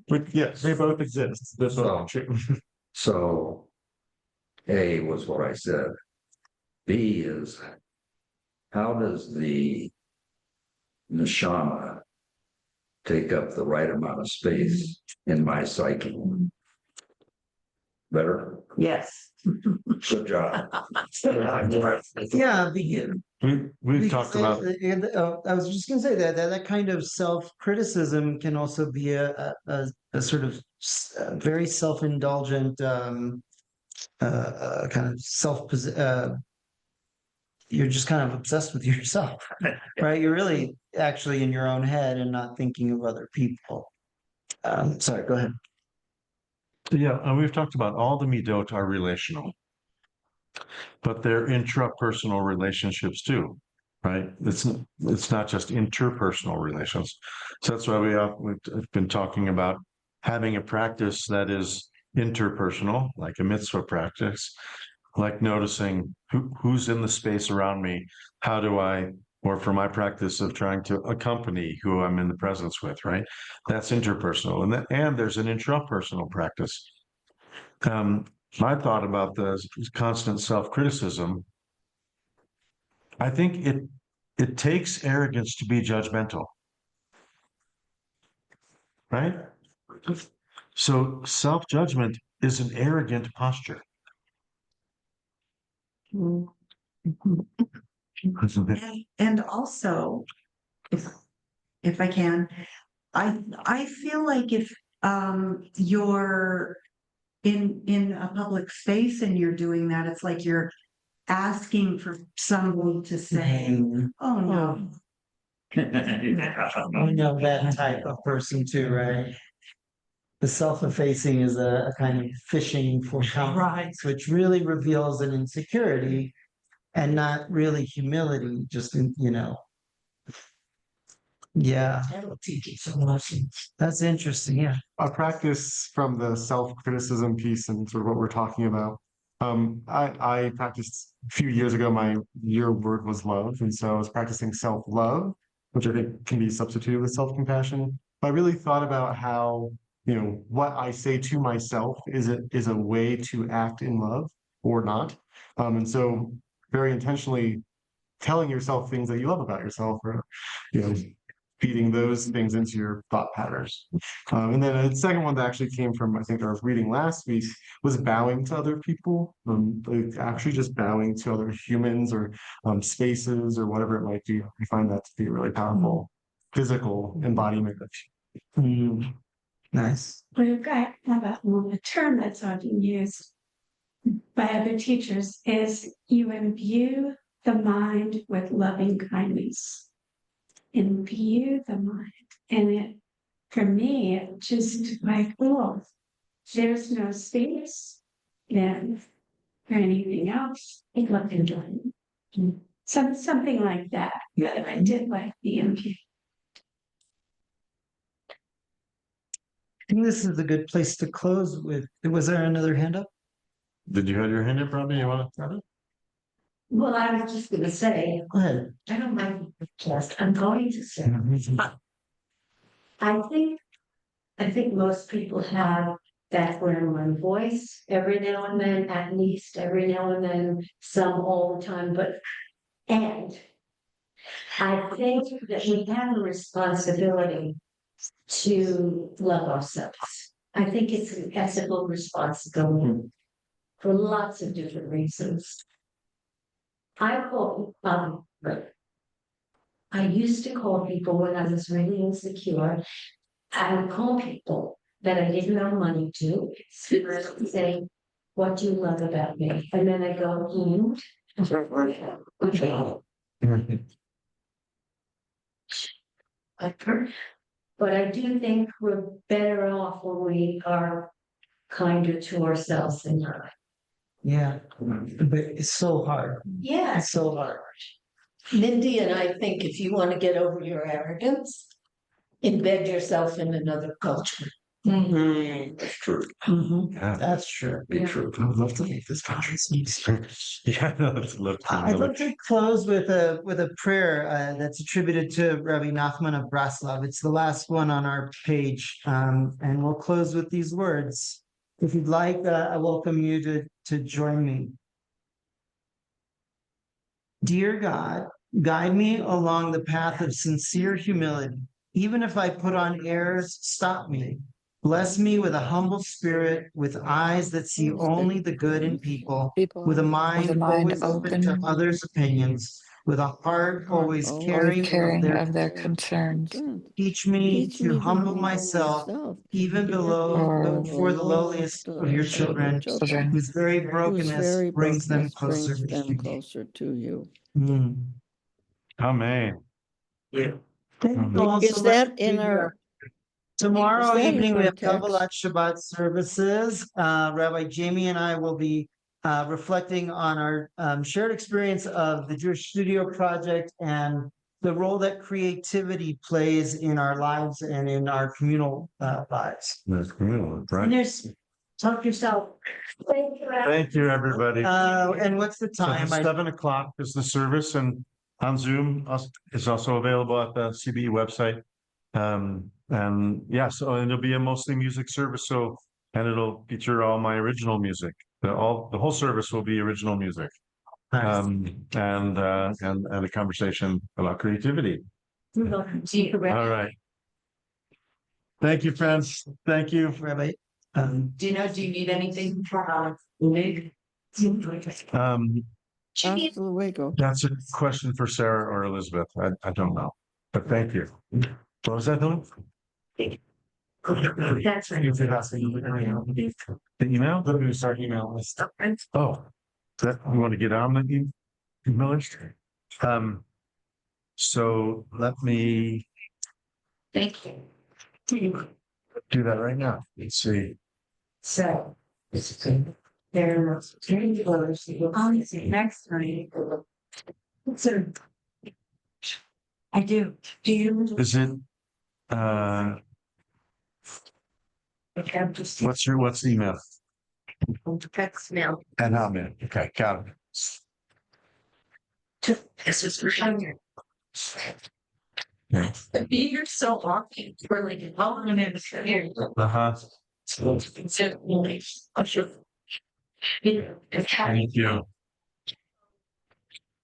But yeah, they both exist. That's all true. So A was what I said. B is how does the neshama take up the right amount of space in my psyche? Better? Yes. Good job. Yeah, We've talked about. I was just going to say that kind of self-criticism can also be a sort of very self-indulgent kind of you're just kind of obsessed with yourself, right? You're really actually in your own head and not thinking of other people. Sorry, go ahead. Yeah, and we've talked about all the midot are relational, but they're intrapersonal relationships too, right? It's not just interpersonal relations. So that's why we've been talking about having a practice that is interpersonal, like a mitzvah practice, like noticing who's in the space around me, how do I, or for my practice of trying to accompany who I'm in the presence with, right? That's interpersonal. And there's an intrapersonal practice. My thought about the constant self-criticism, I think it takes arrogance to be judgmental, right? So self-judgment is an arrogant posture. And also, if I can, I feel like if you're in a public space and you're doing that, it's like you're asking for someone to say, oh no. I know that type of person too, right? the self-effacing is a kind of fishing for confidence, which really reveals an insecurity and not really humility, just, yeah. That's interesting, yeah. A practice from the self-criticism piece and sort of what we're talking about. I practiced a few years ago, your word was love. And so I was practicing self-love, which I think can be substituted with self-compassion. I really thought about how, what I say to myself is a way to act in love or not. And so very intentionally telling yourself things that you love about yourself, or, feeding those things into your thought patterns. And then a second one that actually came from, I think, our reading last week was bowing to other people, like actually just bowing to other humans or spaces or whatever it might be. I find that to be a really powerful physical embodiment of. Nice. We've got a term that's often used by other teachers is you imbue the mind with loving kindness. Imbue the mind. And it, for me, it just like, oh, there's no space then for anything else. It looked into something like that. Yeah, I did like the imbue. I think this is a good place to close with. Was there another hand up? Did you have your hand up, Robbie? You want to start it? Well, I was just gonna say, Go ahead. I don't mind just, I'm going to say. I think most people have that gremlin voice every now and then, at least every now and then, some all the time, and I think that we have a responsibility to love ourselves. I think it's an ethical responsibility for lots of different reasons. I used to call people when I was really insecure. I would call people that I didn't owe money to, say, what do you love about me? And then I go, but I do think we're better off when we are kinder to ourselves than not. Yeah, but it's so hard. Yeah. It's so hard. Mindy and I think if you want to get over your arrogance, embed yourself in another culture. That's true. Yeah. That's true. Be true. I would love to make this boundary easier. Yeah, no, that's love. I'd like to close with a prayer that's attributed to Rabbi Nachman of Breslov. It's the last one on our page, and we'll close with these words. If you'd like, I welcome you to join me. Dear God, guide me along the path of sincere humility. Even if I put on airs, stop me. Bless me with a humble spirit, with eyes that see only the good in people, with a mind always open to others' opinions, with a heart always caring of their concerns. Teach me to humble myself, even before the lowliest of your children, whose very brokenness brings them closer to you. Amen. Yeah. Is that in our? Tomorrow in evening, our we have text? Kabbalat Shabbat services. Rabbi Jamie and I will be reflecting on our shared experience of the Jewish Studio Project and the role that creativity plays in our lives and in our communal lives. That's communal, right? There's, talk yourself. Thank you, everybody. And what's the So time? 7:00 is the service, and on Zoom, it's also available at the CBE website. And yeah, so and it'll be a mostly music service. So, and it'll feature all my original music. The whole service will be original music. And a conversation about creativity. All right. Thank you, friends. Thank you, Rabbi. Do you need anything from Nick? Hasta luego. That's a question for Sarah or Elizabeth. I don't know, but thank you. What was that doing? That's right. The email? Let me start email list. Oh, that you want to get on the email list? So let me. Thank you. do that right now. Let's see. So. There are three colors, next time. So. I do. Do you? Is it, what's the email? Text now. And how many? Okay, got it. This is for sure. Okay. The beaver's so awkward, we're like, all I'm gonna here. Uh-huh. Thank you.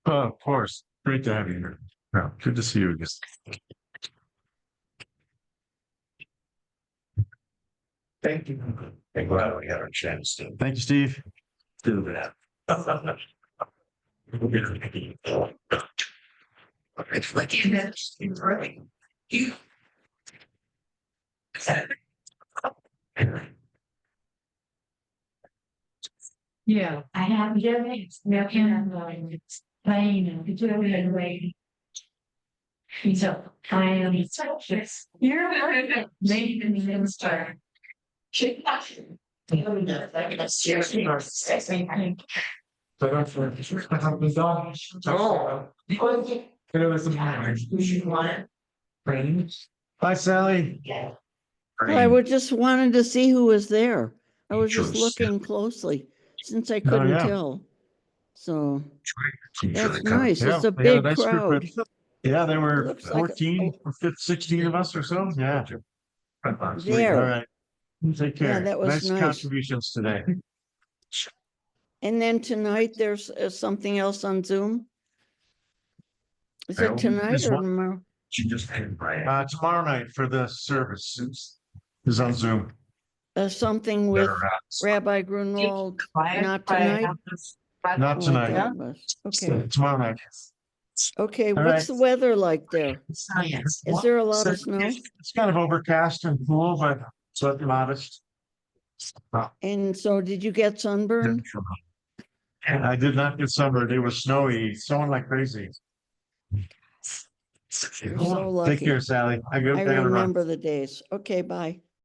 Oh, of course. Great to have you here. Yeah, good to see you again. Thank you. I'm glad we had a chance to Thank you, Steve. do that. It's like it's really you. Yeah, I have Joey's milking and playing and doing it away. So I am such this. You're maybe in the star. She seriously or saying. Bye, Sally. I would just wanted to see who was there. I was just looking closely since I couldn't yeah. tell. So that's Really come- nice. Yeah, It's a they had big nice group crowd. of- Yeah, there were Looks like 14 or 15, 16 of us or so. Yeah. Sweet. All There. right. Take care. Yeah, that was Nice nice. contributions today. And then tonight, there's something else on Zoom? Is it Well, tonight this or one- tomorrow? She just came by. Tomorrow night for the service is on Zoom. Something with Rabbi Gruenwald, not tonight? Not Oh, I tonight. thought it was. Okay, Tomorrow night. okay, All what's right. the weather like there? Science. Is there a lot of snow? It's kind of overcast and cool, but modest. And so did you get sunburned? I did not get sunburned. It was snowy, snowing like crazy. You're so lucky. Take care, Sally. I gotta run. remember the days. Okay, bye.